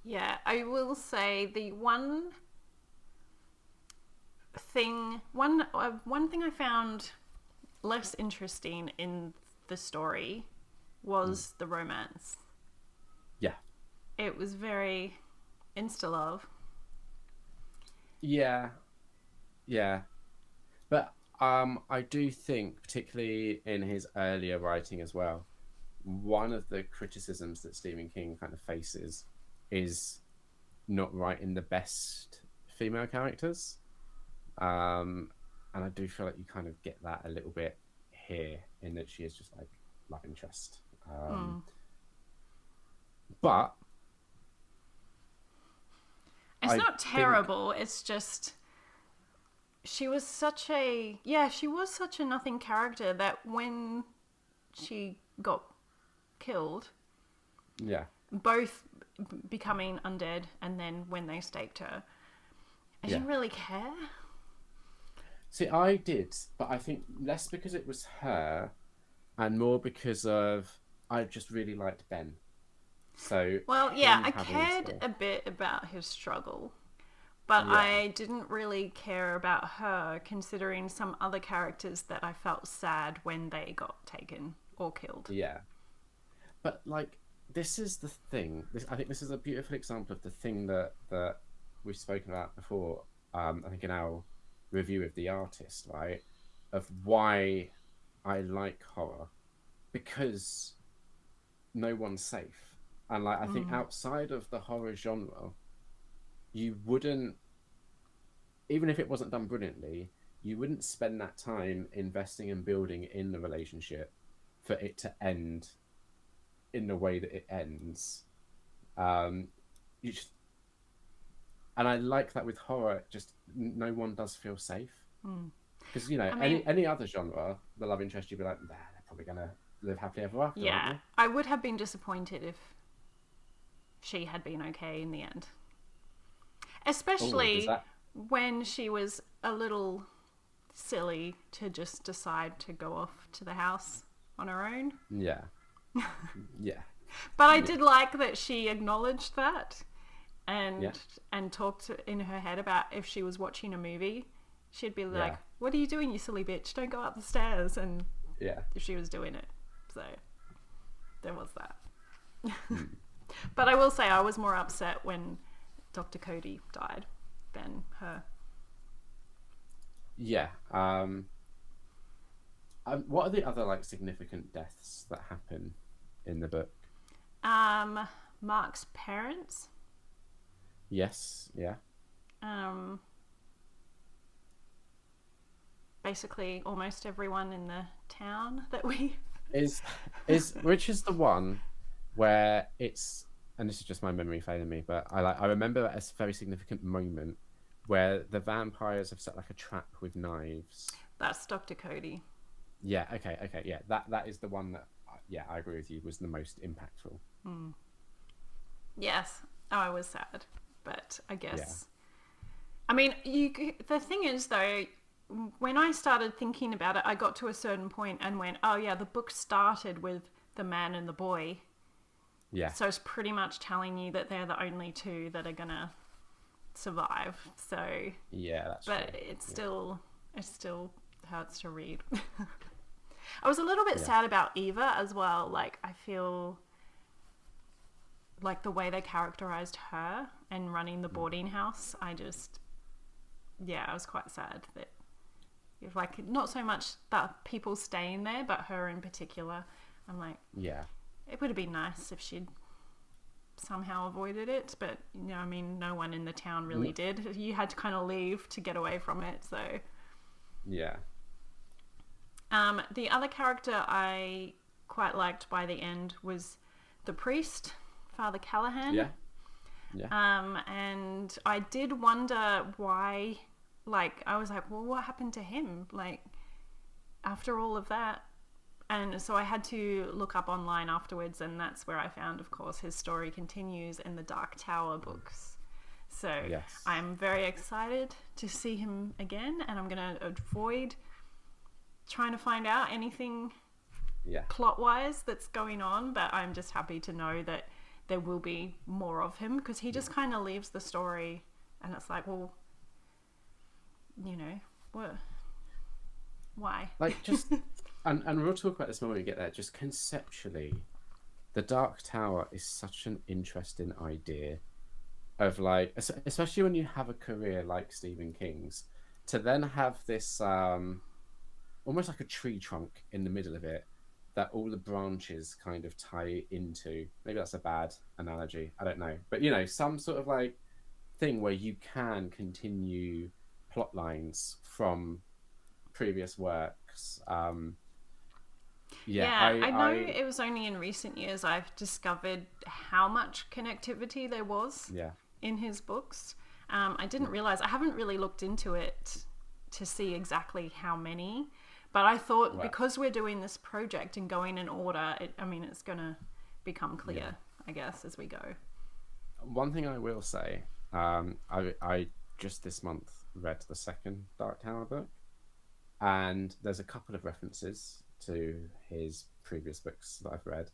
S2: Yeah, I will say the one thing I found less interesting in the story was the romance.
S1: Yeah.
S2: It was very insta love.
S1: Yeah. But I do think, particularly in his earlier writing as well, one of the criticisms that Stephen King kind of faces is not writing the best female characters. And I do feel like you kind of get that a little bit here, in that she is just like love interest. But
S2: It's
S1: I
S2: not
S1: think-
S2: terrible. It's just she was such a nothing character that when she got killed,
S1: yeah,
S2: both becoming undead and then when they staked her, I didn't really care.
S1: see, I did, but I think less because it was her, and more because of I just really liked Ben. So
S2: Well, yeah,
S1: him
S2: I
S1: having
S2: cared
S1: to-
S2: a bit about his struggle, but
S1: Yeah.
S2: I didn't really care about her, considering some other characters that I felt sad when they got taken or killed.
S1: Yeah, but like this is the thing. I think this is a beautiful example of the thing that we've spoken about before. I think in our review of the artist, right? Of why I like horror, because no one's safe. And like I think
S2: Mm.
S1: outside of the horror genre, you wouldn't, even if it wasn't done brilliantly, you wouldn't spend that time investing and building in the relationship for it to end in the way that it ends. Um, you just, and I like that with horror, just no one does feel safe.
S2: Mm.
S1: Because you know,
S2: I mean,
S1: any other genre, the love interest, you'd be like, nah, they're probably gonna live happily ever after, aren't
S2: yeah,
S1: they?
S2: I would have been disappointed if she had been okay in the end.
S1: Oh, does
S2: Especially
S1: that?
S2: when she was a little silly to just decide to go off to the house on her own.
S1: Yeah, yeah,
S2: But I
S1: yeah,
S2: did like that she acknowledged that
S1: yeah,
S2: and talked in her head about if she was watching a movie, she'd be like,
S1: yeah,
S2: "What are you doing, you silly bitch? Don't go up the stairs." And
S1: yeah.
S2: if she was doing it, so there was that.
S1: Hmm.
S2: But I will say I was more upset when Dr. Cody died than her.
S1: Yeah. What are the other like significant deaths that happen in the book?
S2: Um, Mark's parents.
S1: Yes. Yeah.
S2: Um, basically almost everyone in the town that we.
S1: Is which is the one where it's, and this is just my memory failing me, but I remember a very significant moment where the vampires have set like a trap with knives.
S2: That's Dr. Cody.
S1: Yeah. Okay. Okay. Yeah. That is the one that. Yeah, I agree with you. Was the most impactful.
S2: Mm. Yes. Oh, I was sad, but I
S1: Yeah.
S2: guess. I mean, you. The thing is, though, when I started thinking about it, I got to a certain point and went, "Oh yeah, the book started with the man and the boy."
S1: Yeah.
S2: So it's pretty much telling you that they're the only two that are gonna survive. So,
S1: Yeah. That's
S2: but
S1: true.
S2: it still hurts to read. I was a little bit
S1: Yeah.
S2: sad about Eva as well. Like, I feel like the way they characterized her and running the
S1: Yeah.
S2: boarding house, yeah, I was quite sad that, like, not so much that people staying there, but her in particular. I'm like,
S1: Yeah.
S2: it would have been nice if she'd somehow avoided it, but I mean, no one in the town really did. You had to kind of leave to get away from it. So,
S1: Yeah.
S2: the other character I quite liked by the end was the priest, Father Callahan.
S1: Yeah. Yeah.
S2: And I did wonder why. Like, I was like, well, what happened to him? Like, after all of that. And so I had to look up online afterwards, and that's where I found, of course, his story continues in the Dark Tower books. So
S1: Yes.
S2: I'm very excited to see him again, and I'm going to avoid trying to find out anything
S1: Yeah.
S2: plot-wise that's going on, but I'm just happy to know that there will be more of him, because he just kind of leaves the story, and it's like, well, what? Why?
S1: Like just and we'll talk about this more when we get there. Just conceptually, the Dark Tower is such an interesting idea of like, especially when you have a career like Stephen King's, to then have this almost like a tree trunk in the middle of it that all the branches kind of tie into. Maybe that's a bad analogy. I don't know, but some sort of like thing where you can continue plot lines from previous works. Yeah,
S2: Yeah, I know
S1: I
S2: it was only in recent years I've discovered how much connectivity there was
S1: yeah,
S2: in his books. I didn't realize, I haven't really looked into it to see exactly how many, but I thought
S1: well,
S2: because we're doing this project and going in order, it's going to become clear,
S1: yeah.
S2: I guess, as we go.
S1: One thing I will say, I just this month read the second Dark Tower book, and there's a couple of references to his previous books that I've read,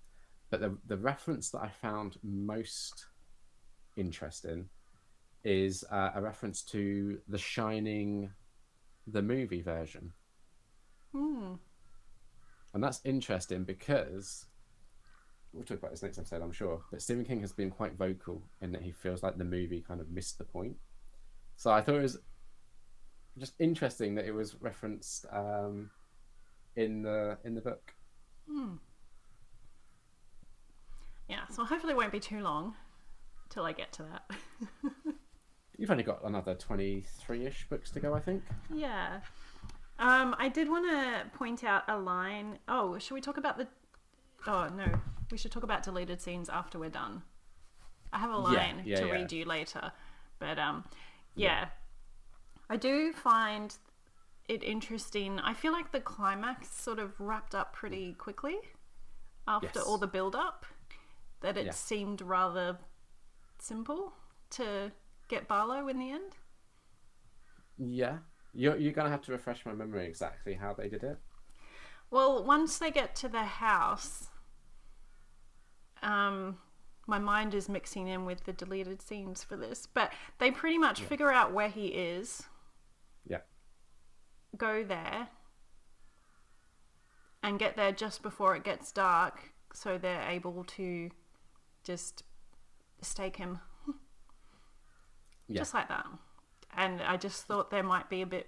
S1: but the reference that I found most interesting is a reference to The Shining, the movie version.
S2: Hmm.
S1: And that's interesting because we'll talk about this next episode, I'm sure. But Stephen King has been quite vocal in that he feels like the movie kind of missed the point. So I thought it was just interesting that it was referenced in the book.
S2: Hmm. Yeah, so hopefully it won't be too long till I get to that.
S1: You've only got another 23-ish books to go, I think.
S2: Yeah. I did want to point out a line. Oh, should we talk about the? Oh no, we should talk about deleted scenes after we're done. I have a line to read you later, but yeah, I do find it interesting. I feel like the climax sort of wrapped up pretty quickly after all the build up. That it seemed rather simple to get Barlow in the end.
S1: Yeah. You're gonna have to refresh my memory exactly how they did it.
S2: Well, once they get to the house, my mind is mixing in with the deleted scenes for this, but they pretty much figure out where he is.
S1: Yeah.
S2: Go there and get there just before it gets dark, so they're able to just stake him. Just like that. And I just thought there might be a bit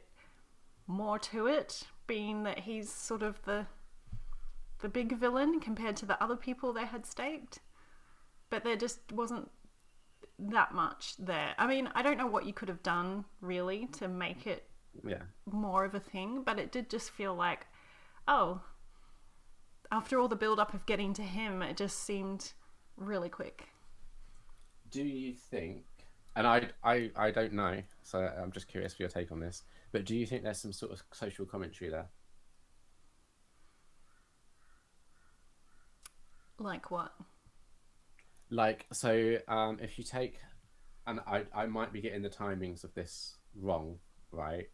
S2: more to it, being that he's sort of the big villain compared to the other people they had staked. But there just wasn't that much there. I mean, I don't know what you could have done really to make it more of a thing, but it did just feel like, oh, after all the build up of getting to him, it just seemed really quick.
S1: Do you think, and I don't know, so I'm just curious for your take on this, but do you think there's some sort of social commentary there?
S2: Like what?
S1: Like, so if you take, and I might be getting the timings of this wrong, right?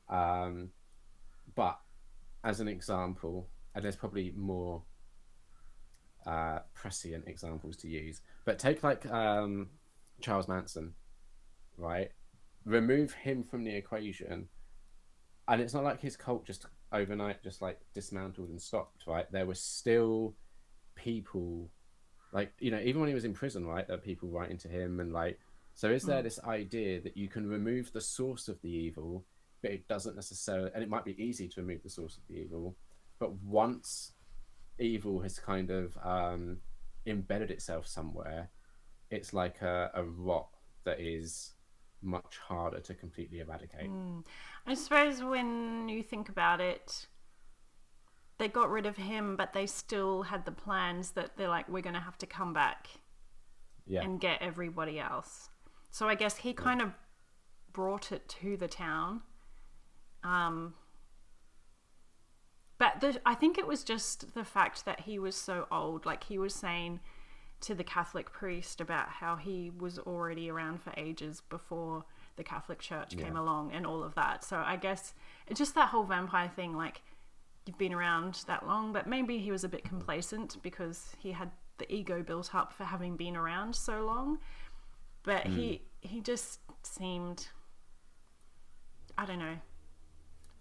S1: But as an example, and there's probably more prescient examples to use, but take like Charles Manson, right? Remove him from the equation, and it's not like his cult just overnight just like dismantled and stopped, right? There were still people, like, you know, even when he was in prison, right, there were people writing to him, and like, so is there this idea that you can remove the source of the evil, but it doesn't necessarily, and it might be easy to remove the source of the evil, but once evil has kind of embedded itself somewhere, it's like a rot that is much harder to completely eradicate.
S2: I suppose when you think about it, they got rid of him, but they still had the plans that they're like, we're going to have to come back and get everybody else. So I guess he kind of brought it to the town. But I think it was just the fact that he was so old. Like, he was saying to the Catholic priest about how he was already around for ages before the Catholic Church came along and all of that. So I guess it's just that whole vampire thing, like, you've been around that long, but maybe he was a bit complacent because he had the ego built up for having been around so long. But he just seemed, I don't know.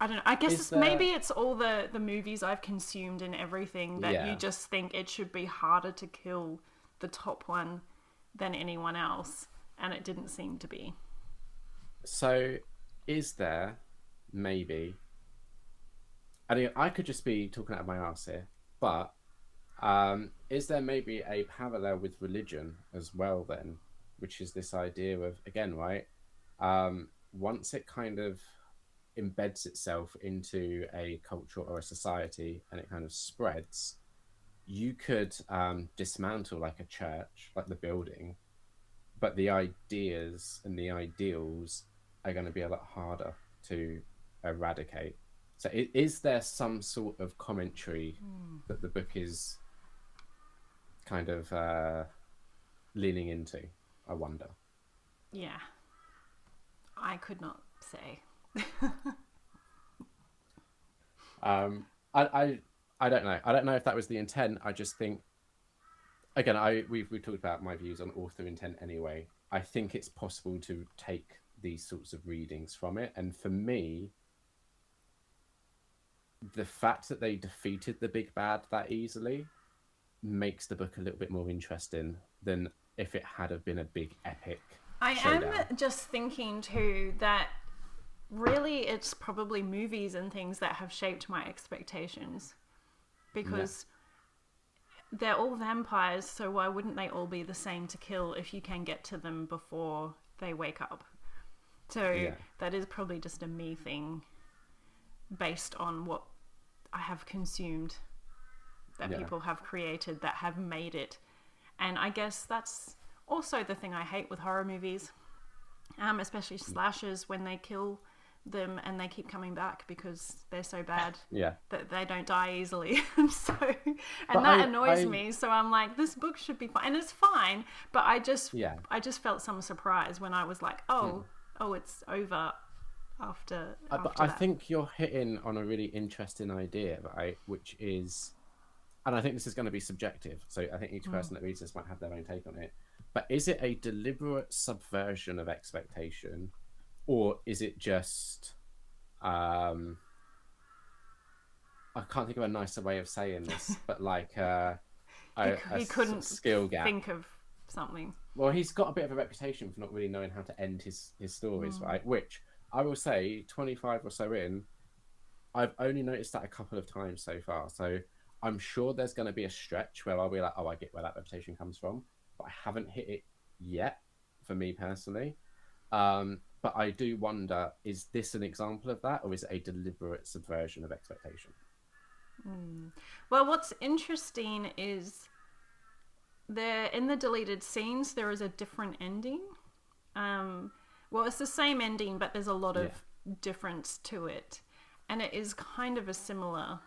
S2: I guess maybe it's all the movies I've consumed and everything that you just think it should be harder to kill the top one than anyone else, and it didn't seem to be.
S1: So is there maybe, I mean, I could just be talking out of my arse here, but is there maybe a parallel with religion as well then, which is this idea of, again, right, once it kind of embeds itself into a culture or a society and it kind of spreads, you could dismantle like a church, like the building, but the ideas and the ideals are going to be a lot harder to eradicate. So is there some sort of commentary that the book is kind of leaning into, I wonder?
S2: Yeah. I could not say.
S1: I don't know. I don't know if that was the intent. I just think, again, we've talked about my views on author intent anyway. I think it's possible to take these sorts of readings from it, and for me, the fact that they defeated the big bad that easily makes the book a little bit more interesting than if it had have been a big epic
S2: I
S1: showdown.
S2: am just thinking too that really it's probably movies and things that have shaped my expectations, because they're all vampires, so why wouldn't they all be the same to kill if you can get to them before they wake up? So that is probably just a me thing based on what I have consumed, that people have created, that have made it. And I guess that's also the thing I hate with horror movies, especially slashers, when they kill them and they keep coming back because they're so bad that they don't die easily. That annoys me. So I'm like, this book should be fine, and it's fine, but I just felt some surprise when I was like, oh, it's over after
S1: but I think you're hitting on a really interesting idea, right? Which is, and I think this is going to be subjective, so I think each person that reads this might have their own take on it. But is it a deliberate subversion of expectation, or is it just I can't think of a nicer way of saying this, but like a
S2: he couldn't
S1: skill gap.
S2: think of something.
S1: Well, he's got a bit of a reputation for not really knowing how to end his stories, right? Which I will say, 25 or so in, I've only noticed that a couple of times so far. So I'm sure there's going to be a stretch where I'll be like, oh, I get where that reputation comes from, but I haven't hit it yet, for me personally. But I do wonder, is this an example of that, or is it a deliberate subversion of expectation?
S2: Well, what's interesting is in the deleted scenes, there is a different ending. Well, it's the same ending, but there's a lot of difference to it. And it is kind of a similar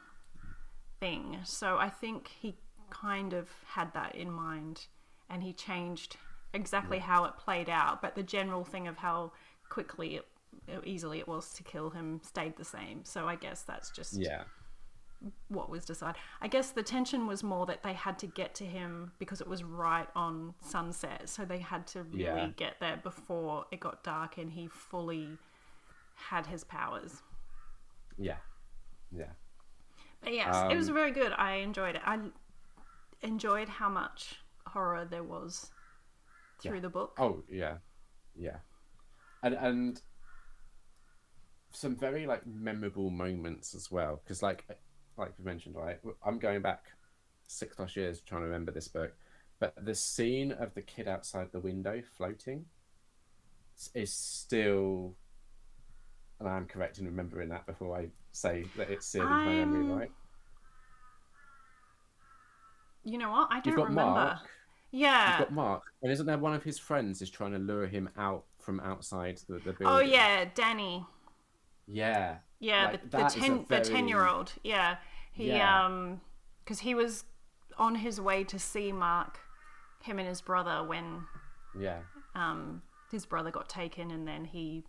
S2: thing. So I think he kind of had that in mind, and he changed exactly how it played out. But the general thing of how quickly, easily it was to kill him stayed the same. So I guess that's just what was decided. I guess the tension was more that they had to get to him because it was right on sunset, so they had to really get there before it got dark and he fully had his powers. But yes, it was very good. I enjoyed it. I enjoyed how much horror there was through the book.
S1: And some very like memorable moments as well, because like we mentioned, right, I'm going back 6+ years trying to remember this book, but the scene of the kid outside the window floating is still, and I'm correct in remembering that before I say that it's sealed in my memory, right?
S2: You know what? I don't remember.
S1: Mark. You've got Mark, and isn't there one of his friends is trying to lure him out from outside the building?
S2: Oh yeah, Danny.
S1: Yeah,
S2: like, the 10-year-old. Yeah, he because he was on his way to see Mark, him and his brother, when his brother got taken, and then he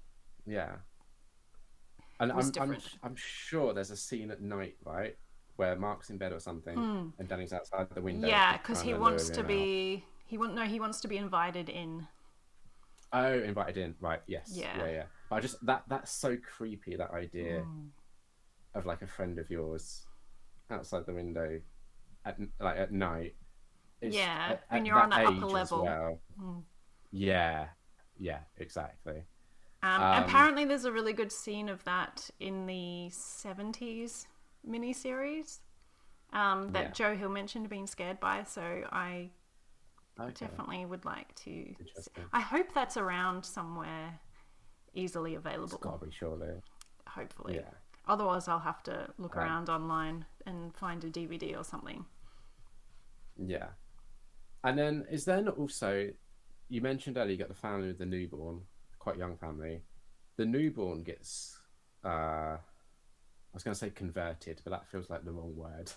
S1: and I'm sure there's a scene at night, right, where Mark's in bed or something, and Danny's outside the window.
S2: Yeah, because he wants to be. He wants to be invited in.
S1: Oh, invited in, right? Yes. Yeah. But I just that's so creepy. That idea of like a friend of yours outside the window at night.
S2: When you're on that upper level.
S1: Well. Yeah, exactly.
S2: Apparently, there's a really good scene of that in the 70s miniseries that Joe Hill mentioned being scared by. So I definitely would like to. I hope that's around somewhere easily available.
S1: It's got to be, surely.
S2: Hopefully. Yeah. Otherwise, I'll have to look around online and find a DVD or something. Yeah.
S1: And then, is there not also, you mentioned earlier, you got the family with the newborn, quite young family. The newborn gets, I was going to say converted, but that feels like the wrong word.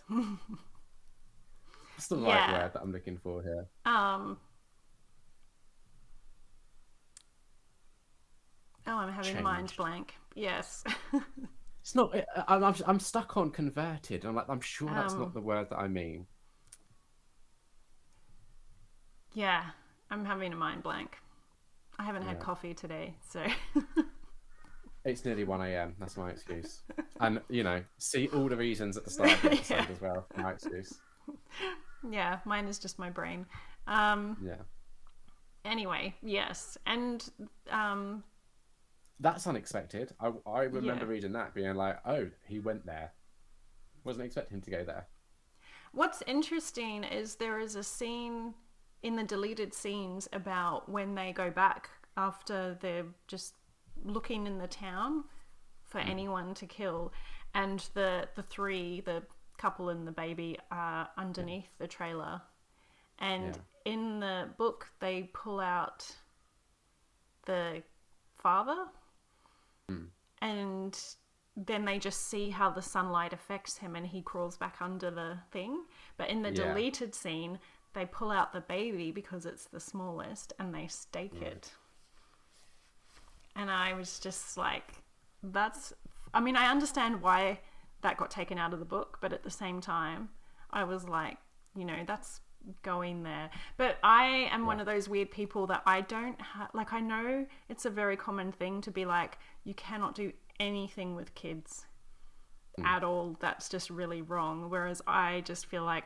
S1: What's the right word that I'm looking for here?
S2: I'm having a mind blank. Yes.
S1: It's not. I'm stuck on converted. I'm sure that's not the word that I mean.
S2: Yeah, I'm having a mind blank. I haven't had coffee today, so.
S1: It's nearly 1 a.m. That's my excuse. And, see all the reasons at the start of the episode as well. My excuse.
S2: Yeah, mine is just my brain. Anyway, yes. And
S1: That's unexpected. I
S2: Yeah.
S1: remember reading that being like, oh, he went there. Wasn't expecting him to go there.
S2: What's interesting is there is a scene in the deleted scenes about when they go back after they're just looking in the town for
S1: Mm.
S2: anyone to kill, and the couple and the baby are
S1: Yeah.
S2: underneath the trailer, and
S1: Yeah.
S2: in the book they pull out the father,
S1: Mm.
S2: and then they just see how the sunlight affects him and he crawls back under the thing. But in the
S1: Yeah.
S2: deleted scene, they pull out the baby because it's the smallest and they stake
S1: Right.
S2: it. And I was just like, that's. I mean, I understand why that got taken out of the book, but at the same time, I was like, that's going there. But I am one
S1: Yeah.
S2: of those weird people that I don't like, I know it's a very common thing to be like, you cannot do anything with kids
S1: Mm.
S2: at all. That's just really wrong. Whereas I just feel like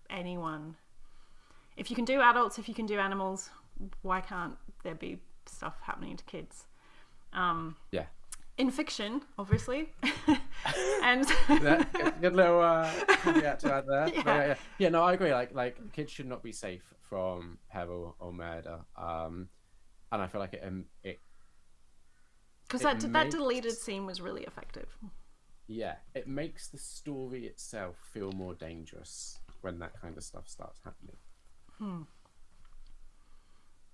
S2: anyone, if you can do adults, if you can do animals, why can't there be stuff happening to kids?
S1: Yeah.
S2: In fiction, obviously. And
S1: Good little caveat to add there. But
S2: yeah,
S1: yeah. No, I agree. Like kids should not be safe from peril or murder. And I feel like
S2: because
S1: it
S2: that deleted
S1: makes
S2: scene was really effective.
S1: it makes the story itself feel more dangerous when that kind of stuff starts happening.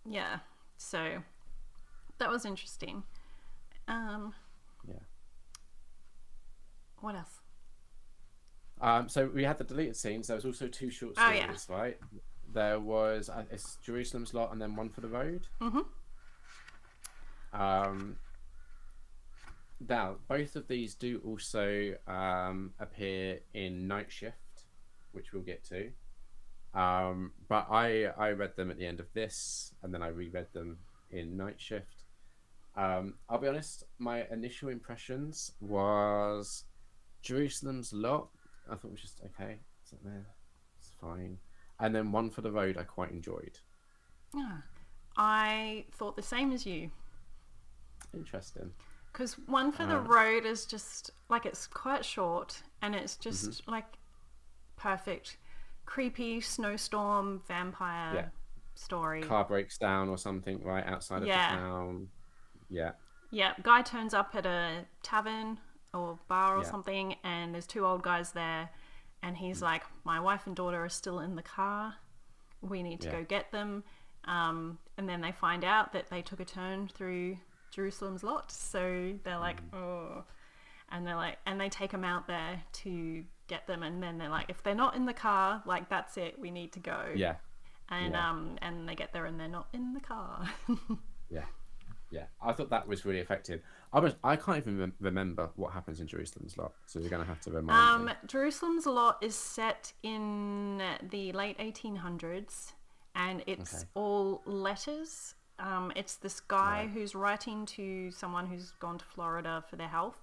S2: Yeah, so that was interesting.
S1: Yeah.
S2: What else?
S1: So we had the deleted scenes. There was also two short
S2: Oh yeah.
S1: stories, right? There was it's Jerusalem's Lot and then One for the Road.
S2: Mhm.
S1: Um, Now, both of these do also appear in Night Shift, which we'll get to. But I read them at the end of this, and then I reread them in Night Shift. I'll be honest, my initial impressions was Jerusalem's Lot. I thought it was just okay. It's up there. It's fine. And then One for the Road I quite enjoyed.
S2: Yeah. I thought the same as you.
S1: Interesting.
S2: Because One for the Road is just like, it's quite short and it's just like perfect, creepy snowstorm vampire story.
S1: Car breaks down or something right outside of the town. Yeah.
S2: Yeah, guy turns up at a tavern or bar or
S1: Yeah.
S2: something, and there's two old guys there, and he's like, my wife and daughter are still in the car. We need to go get them. And then they find out that they took a turn through Jerusalem's Lot, so they're like, oh, and they're like, and they take them out there to get them, and then they're like, if they're not in the car, like, that's it, we need to go.
S1: Yeah.
S2: And
S1: Yeah.
S2: And they get there and they're not in the car.
S1: Yeah. Yeah. I thought that was really effective. I can't even remember what happens in Jerusalem's Lot, so you're going to have to remind me.
S2: Jerusalem's Lot is set in the late 1800s, and it's all letters. It's this guy who's writing to someone who's gone to Florida for their health,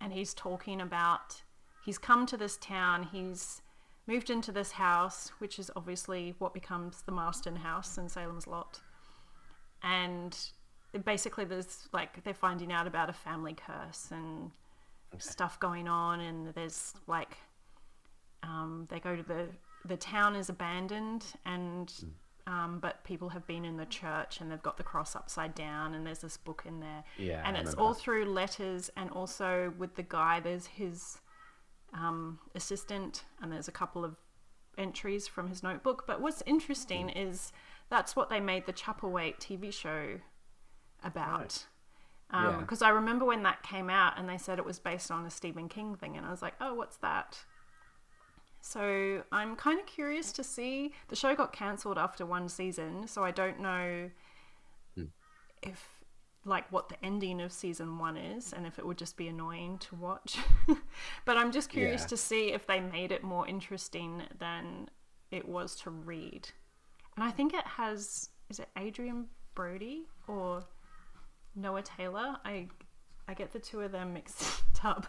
S2: and he's talking about, he's come to this town, he's moved into this house, which is obviously what becomes the Marston house in Salem's Lot. And basically there's like, they're finding out about a family curse and stuff going on, and there's like, they go to the town is abandoned, and but people have been in the church and they've got the cross upside down, and there's this book in there.
S1: Yeah.
S2: And
S1: I
S2: it's
S1: remember
S2: all
S1: that.
S2: through letters, and also with the guy, there's his assistant, and there's a couple of entries from his notebook. But what's interesting is that's what they made the Chapelwaite TV show about.
S1: Yeah.
S2: Because I remember when that came out and they said it was based on a Stephen King thing, and I was like, oh, what's that? So I'm kind of curious to see. The show got cancelled after one season, so I don't know if, like, what the ending of season 1 is, and if it would just be annoying to watch. But I'm just curious to see if they made it more interesting than it was to read. And I think it has, is it Adrian Brody or Noah Taylor? I get the two of them mixed up.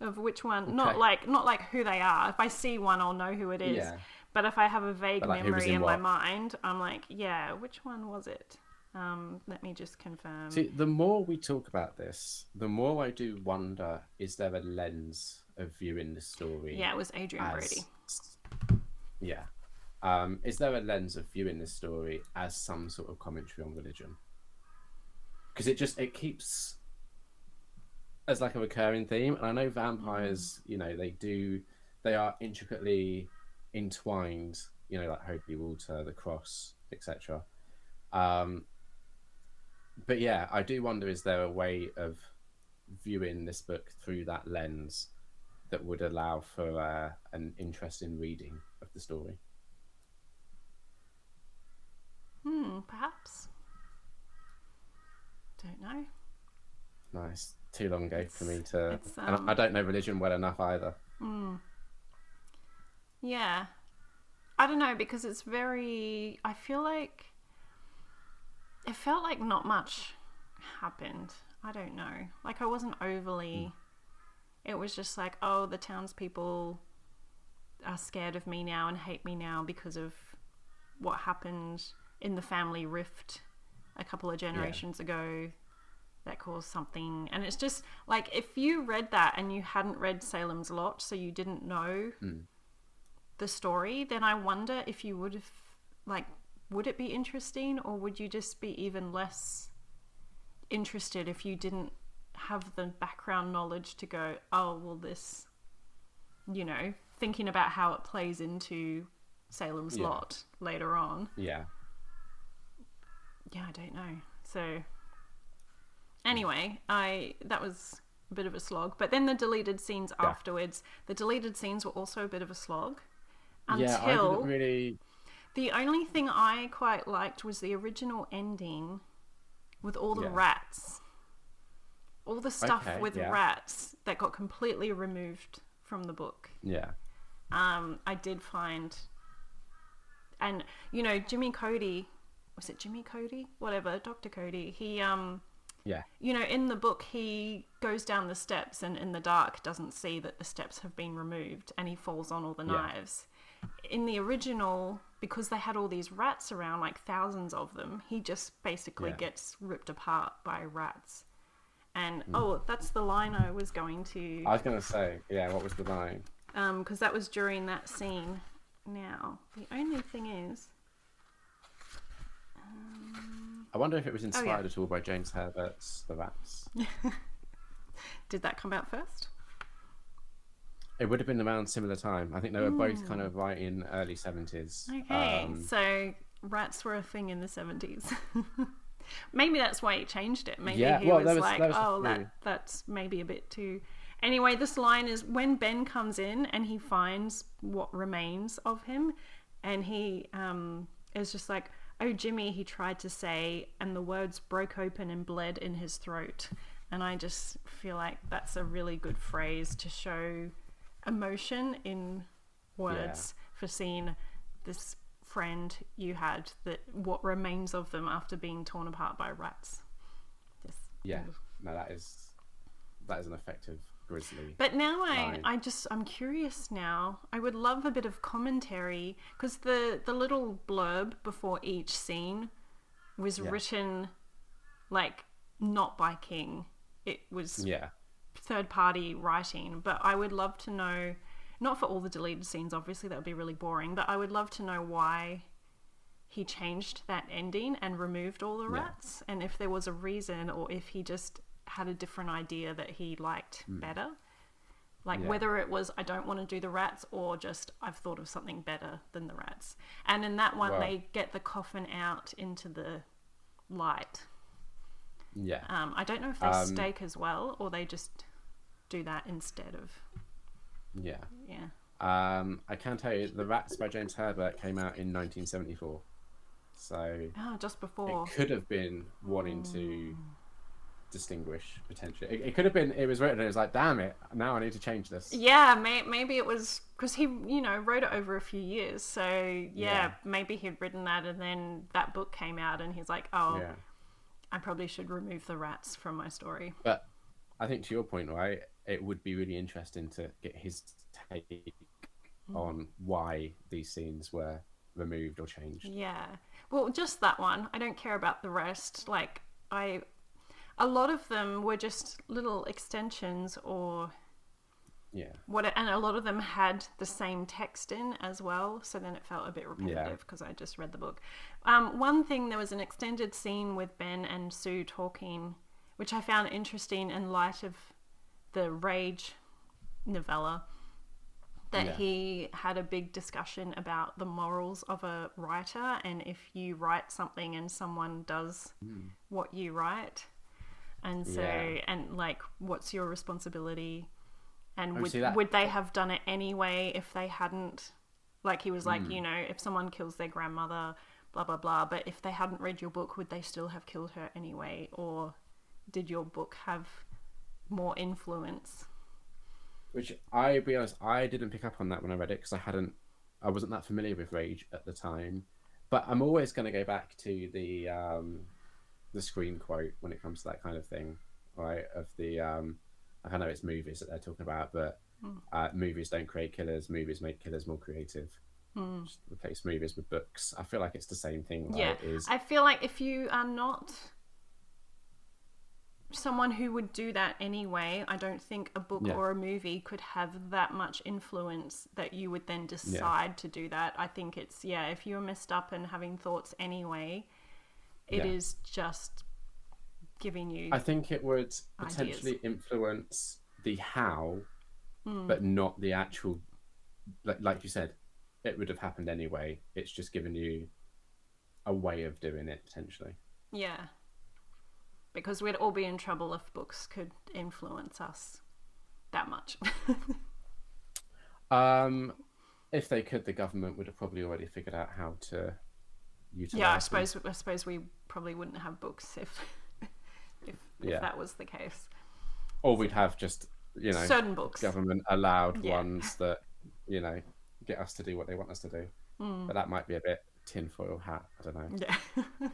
S2: Of which one, not like who they are. If I see one, I'll know who it is.
S1: Yeah.
S2: But if I have a vague
S1: But, like, who was
S2: memory
S1: in
S2: in my
S1: what?
S2: mind, I'm like, yeah, which one was it? Let me just confirm.
S1: See, the more we talk about this, the more I do wonder: is there a lens of viewing the story
S2: Yeah, it was Adrian Brody.
S1: as, yeah, is there a lens of viewing this story as some sort of commentary on religion? Because it keeps as like a recurring theme, and I know vampires, they are intricately entwined, like holy water, the cross, etc. Um, but yeah, I do wonder: is there a way of viewing this book through that lens that would allow for an interesting reading of the story?
S2: Perhaps. Don't know.
S1: Nice. Too long ago for me to.
S2: It's
S1: And I don't know religion well enough either.
S2: Yeah. I don't know, because it's very. I feel like it felt like not much happened. I don't know. Like, I wasn't overly. It was just like, oh, the townspeople are scared of me now and hate me now because of what happened in the family rift a couple of generations ago that caused something. And it's just like, if you read that and you hadn't read Salem's Lot, so you didn't know the story, then I wonder if you would have, like, would it be interesting, or would you just be even less interested if you didn't have the background knowledge to go, oh, well, this, thinking about how it plays into Salem's Lot later on.
S1: Yeah.
S2: Yeah, I don't know. So anyway, that was a bit of a slog. But then the deleted scenes afterwards, the deleted scenes were also a bit of a slog.
S1: Yeah, I didn't really.
S2: The only thing I quite liked was the original ending with all the rats. All the stuff with rats that got completely removed from the book.
S1: Yeah.
S2: I did find, and Jimmy Cody, was it Jimmy Cody? Whatever, Dr. Cody. He in the book he goes down the steps and in the dark doesn't see that the steps have been removed, and he falls on all the knives. In the original, because they had all these rats around, like thousands of them, he just basically gets ripped apart by rats. And that's the line I was going to.
S1: I was going to say, what was the line?
S2: Because that was during that scene. Now, the only thing is,
S1: I wonder if it was inspired at all by James Herbert's The Rats.
S2: Did that come out first?
S1: It would have been around similar time. I think they were both kind of right in early 70s.
S2: Okay, so rats were a thing in the 70s. Maybe that's why he changed it. Maybe he was like, that's maybe a bit too... Anyway, this line is when Ben comes in and he finds what remains of him, and he is just like, oh, Jimmy, he tried to say, and the words broke open and bled in his throat. And I just feel like that's a really good phrase to show emotion in words for seeing this friend you had, that what remains of them after being torn apart by rats.
S1: No, that is an effective grisly.
S2: But now I'm curious now. I would love a bit of commentary, because the little blurb before each scene was written like not by King. It was third party writing, but I would love to know, not for all the deleted scenes, obviously that would be really boring, but I would love to know why he changed that ending and removed all the rats, and if there was a reason, or if he just had a different idea that he liked better. Like whether it was, I don't want to do the rats, or just I've thought of something better than the rats. And in that one, they get the coffin out into the light.
S1: Yeah.
S2: I don't know if they stake as well, or they just do that instead of.
S1: Yeah.
S2: Yeah.
S1: I can tell you, The Rats by James Herbert came out in 1974. So.
S2: Just before.
S1: It could have been wanting to distinguish potentially. It could have been. It was written and it was like, damn it! Now I need to change this.
S2: Yeah, maybe it was because he, wrote it over a few years. So maybe he'd written that, and then that book came out, and he's like, oh. Yeah. I probably should remove the rats from my story.
S1: But I think to your point, right, it would be really interesting to get his take on why these scenes were removed or changed.
S2: Yeah. Well, just that one. I don't care about the rest. Like, a lot of them were just little extensions or
S1: Yeah.
S2: what, and a lot of them had the same text in as well. So then it felt a bit
S1: Yeah.
S2: repetitive because I just read the book. One thing, there was an extended scene with Ben and Sue talking, which I found interesting in light of the Rage novella. That
S1: Yeah.
S2: he had a big discussion about the morals of a writer, and if you write something and someone does what you write, and so
S1: Yeah.
S2: and like, what's your responsibility, and
S1: Oh, see that.
S2: would they have done it anyway if they hadn't? Like, he was like, you know, if someone kills their grandmother, blah blah blah, but if they hadn't read your book, would they still have killed her anyway, or did your book have more influence?
S1: Which, I be honest, I didn't pick up on that when I read it because I wasn't that familiar with Rage at the time. But I'm always going to go back to the screen quote when it comes to that kind of thing, right? Of the I know it's movies that they're talking about, but movies don't create killers. Movies make killers more creative. Just replace movies with books. I feel like it's the same thing,
S2: Yeah,
S1: right? Is
S2: I feel like if you are not someone who would do that anyway, I don't think a book
S1: Yeah.
S2: or a movie could have that much influence that you would then decide to do that. I think it's, yeah, if you're messed up and having thoughts anyway, it
S1: Yeah.
S2: is just giving you
S1: I think it would potentially influence the how, but not the actual. Like you said, it would have happened anyway. It's just given you a way of doing it potentially.
S2: yeah. Because we'd all be in trouble if books could influence us that much.
S1: If they could, the government would have probably already figured out how to utilize.
S2: Yeah,
S1: them.
S2: I suppose we probably wouldn't have books if
S1: Yeah.
S2: that was the case.
S1: Or we'd have just
S2: Certain books.
S1: government allowed
S2: Yeah.
S1: ones that get us to do what they want us to do. But that might be a bit tinfoil hat. I don't know.
S2: Yeah.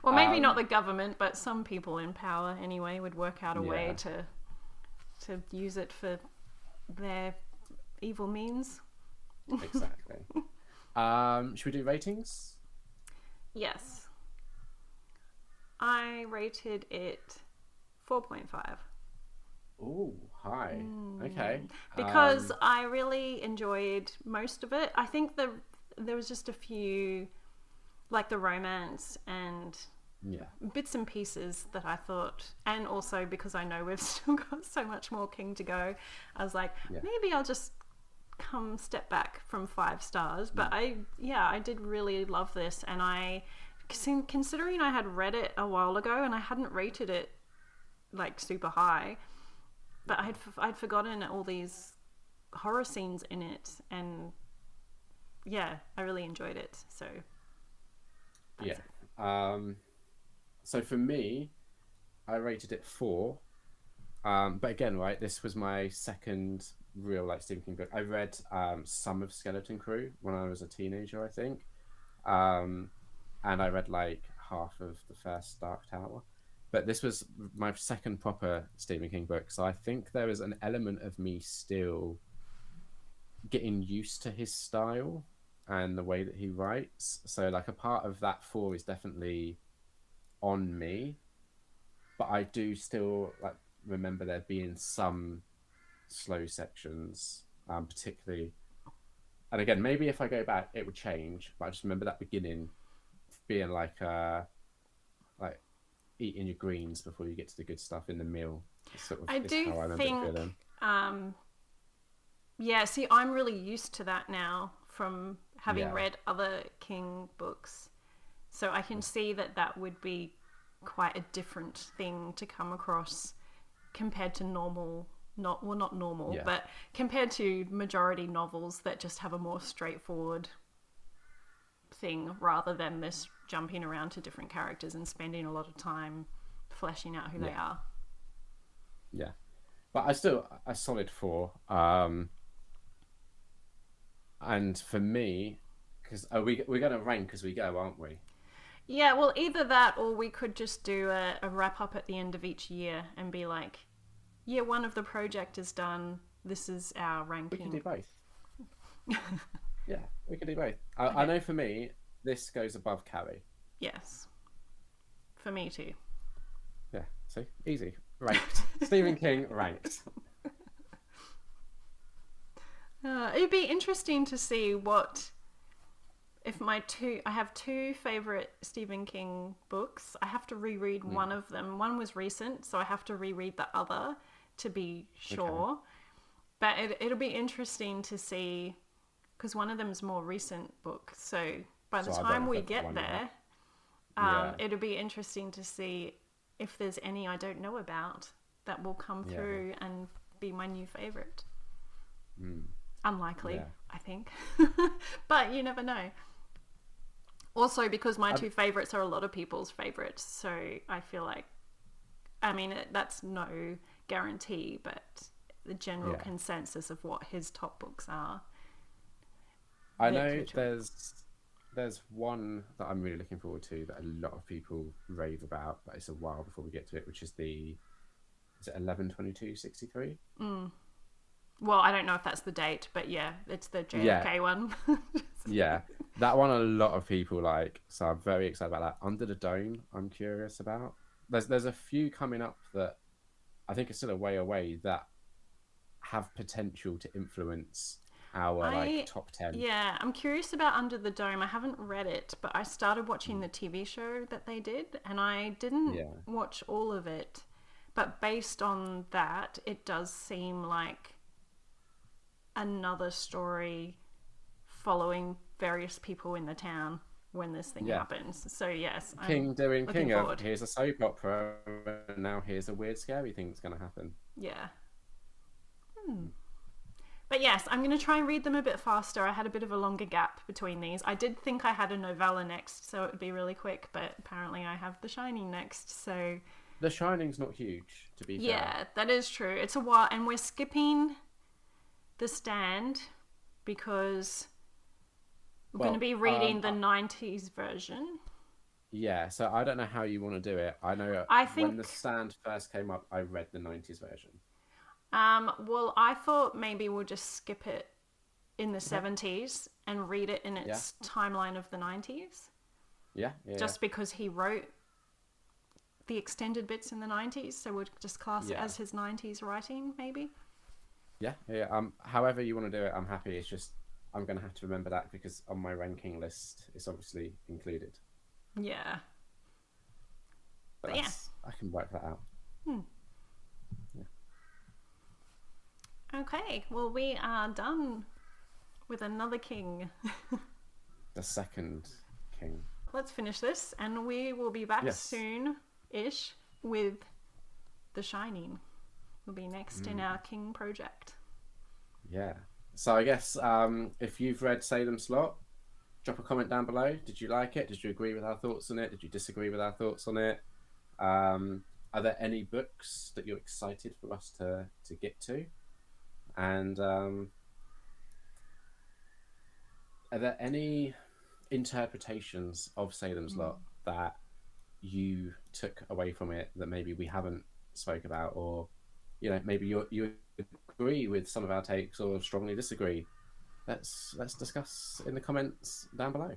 S2: Well, maybe not the government, but some people in power anyway would work out a way to use it for their evil means.
S1: Exactly. Should we do ratings?
S2: Yes. I rated it 4.5.
S1: Oh, high. Okay.
S2: Because I really enjoyed most of it. I think there was just a few, like the romance and
S1: Yeah.
S2: bits and pieces that I thought, and also because I know we've still got so much more King to go, I was like, maybe I'll just step back from 5 stars. But I did really love this, and considering I had read it a while ago and I hadn't rated it like super high, but I'd forgotten all these horror scenes in it, and yeah, I really enjoyed it. So
S1: Yeah. So for me, I rated it 4. But again, right, this was my second real Stephen King book. I read some of Skeleton Crew when I was a teenager, I think, and I read like half of the first Dark Tower. But this was my second proper Stephen King book, so I think there is an element of me still getting used to his style and the way that he writes. So like a part of that 4 is definitely on me, but I do still remember there being some slow sections, particularly. And again, maybe if I go back, it would change. But I just remember that beginning being like eating your greens before you get to the good stuff in the meal.
S2: I do
S1: how I remember
S2: think,
S1: it feeling.
S2: yeah, see, I'm really used to that now from having
S1: Yeah.
S2: read other King books. So I can see that would be quite a different thing to come across compared to normal, not normal,
S1: Yeah.
S2: but compared to majority novels that just have a more straightforward thing rather than this jumping around to different characters and spending a lot of time fleshing out who they are.
S1: Yeah, but I still a solid 4. And for me, because we're going to rank as we go, aren't we?
S2: Yeah, well, either that or we could just do a wrap up at the end of each year and be like, year 1 of the project is done. This is our ranking.
S1: We can do both. Yeah, we could do both. I
S2: Okay.
S1: know for me, this goes above Carrie.
S2: Yes. For me too.
S1: Yeah, see, easy. Ranked. Stephen King ranked.
S2: It'd be interesting to see what if my two. I have two favorite Stephen King books. I have to reread
S1: Mm,
S2: one of them. One was recent, so I have to reread the other to be
S1: okay.
S2: sure. But it'll be interesting to see because one of them is more recent book. So by the
S1: So I won't
S2: time
S1: have
S2: we
S1: read that
S2: get
S1: one yet.
S2: there,
S1: Yeah,
S2: it'll be interesting to see if there's any I don't know about that will come
S1: yeah,
S2: through and be my new favorite.
S1: mm,
S2: Unlikely,
S1: yeah.
S2: I think. But you never know. Also, because my
S1: I,
S2: two favorites are a lot of people's favorites, so I feel like, I mean, that's no guarantee, but the general
S1: yeah.
S2: consensus of what his top books are,
S1: I
S2: they're
S1: know
S2: pivotal.
S1: there's one that I'm really looking forward to that a lot of people rave about, but it's a while before we get to it, which is the is it 11/22/63?
S2: Well, I don't know if that's the date, but yeah, it's the
S1: Yeah,
S2: JFK one.
S1: yeah. That one a lot of people like, so I'm very excited about that. Under the Dome, I'm curious about. There's a few coming up that I think are still a way away that have potential to influence our like
S2: I
S1: top 10.
S2: Yeah, I'm curious about Under the Dome. I haven't read it, but I started watching the TV show that they did, and I didn't
S1: Yeah,
S2: watch all of it. But based on that, it does seem like another story following various people in the town when this thing
S1: yeah.
S2: happens. So yes, I'm
S1: King doing
S2: looking
S1: King of
S2: forward.
S1: here's a soap opera, and now here's a weird, scary thing that's going to happen.
S2: Yeah. But yes, I'm going to try and read them a bit faster. I had a bit of a longer gap between these. I did think I had a novella next, so it would be really quick, but apparently I have The Shining next. So
S1: The Shining's not huge, to be fair.
S2: yeah, that is true. It's a while, and we're skipping The Stand because we're going to
S1: Well,
S2: be reading the 90s version.
S1: yeah. So I don't know how you want to do it. I know
S2: I
S1: when The
S2: think,
S1: Stand first came up, I read the '90s version.
S2: well, I thought maybe we'll just skip it in the
S1: Okay.
S2: 70s and read it in
S1: Yeah.
S2: its timeline of the 90s,
S1: Yeah. Yeah. Yeah.
S2: just because he wrote the extended bits in the 90s, so we'll just class it
S1: Yeah.
S2: as his 90s writing, maybe.
S1: Yeah. Yeah. However you want to do it, I'm happy. It's just I'm gonna have to remember that because on my ranking list, it's obviously included.
S2: Yeah.
S1: But
S2: But yeah.
S1: that's I can work that out.
S2: Hmm.
S1: Yeah.
S2: Okay, well, we are done with another king.
S1: The second king.
S2: Let's finish this, and we will be back
S1: Yes.
S2: soon ish with The Shining. Will be next in
S1: Mm,
S2: our King project.
S1: yeah. So I guess if you've read Salem's Lot, drop a comment down below. Did you like it? Did you agree with our thoughts on it? Did you disagree with our thoughts on it? Are there any books that you're excited for us to get to? And are there any interpretations of Salem's Lot that you took away from it that maybe we haven't spoke about, or maybe you agree with some of our takes or strongly disagree? Let's discuss in the comments down below.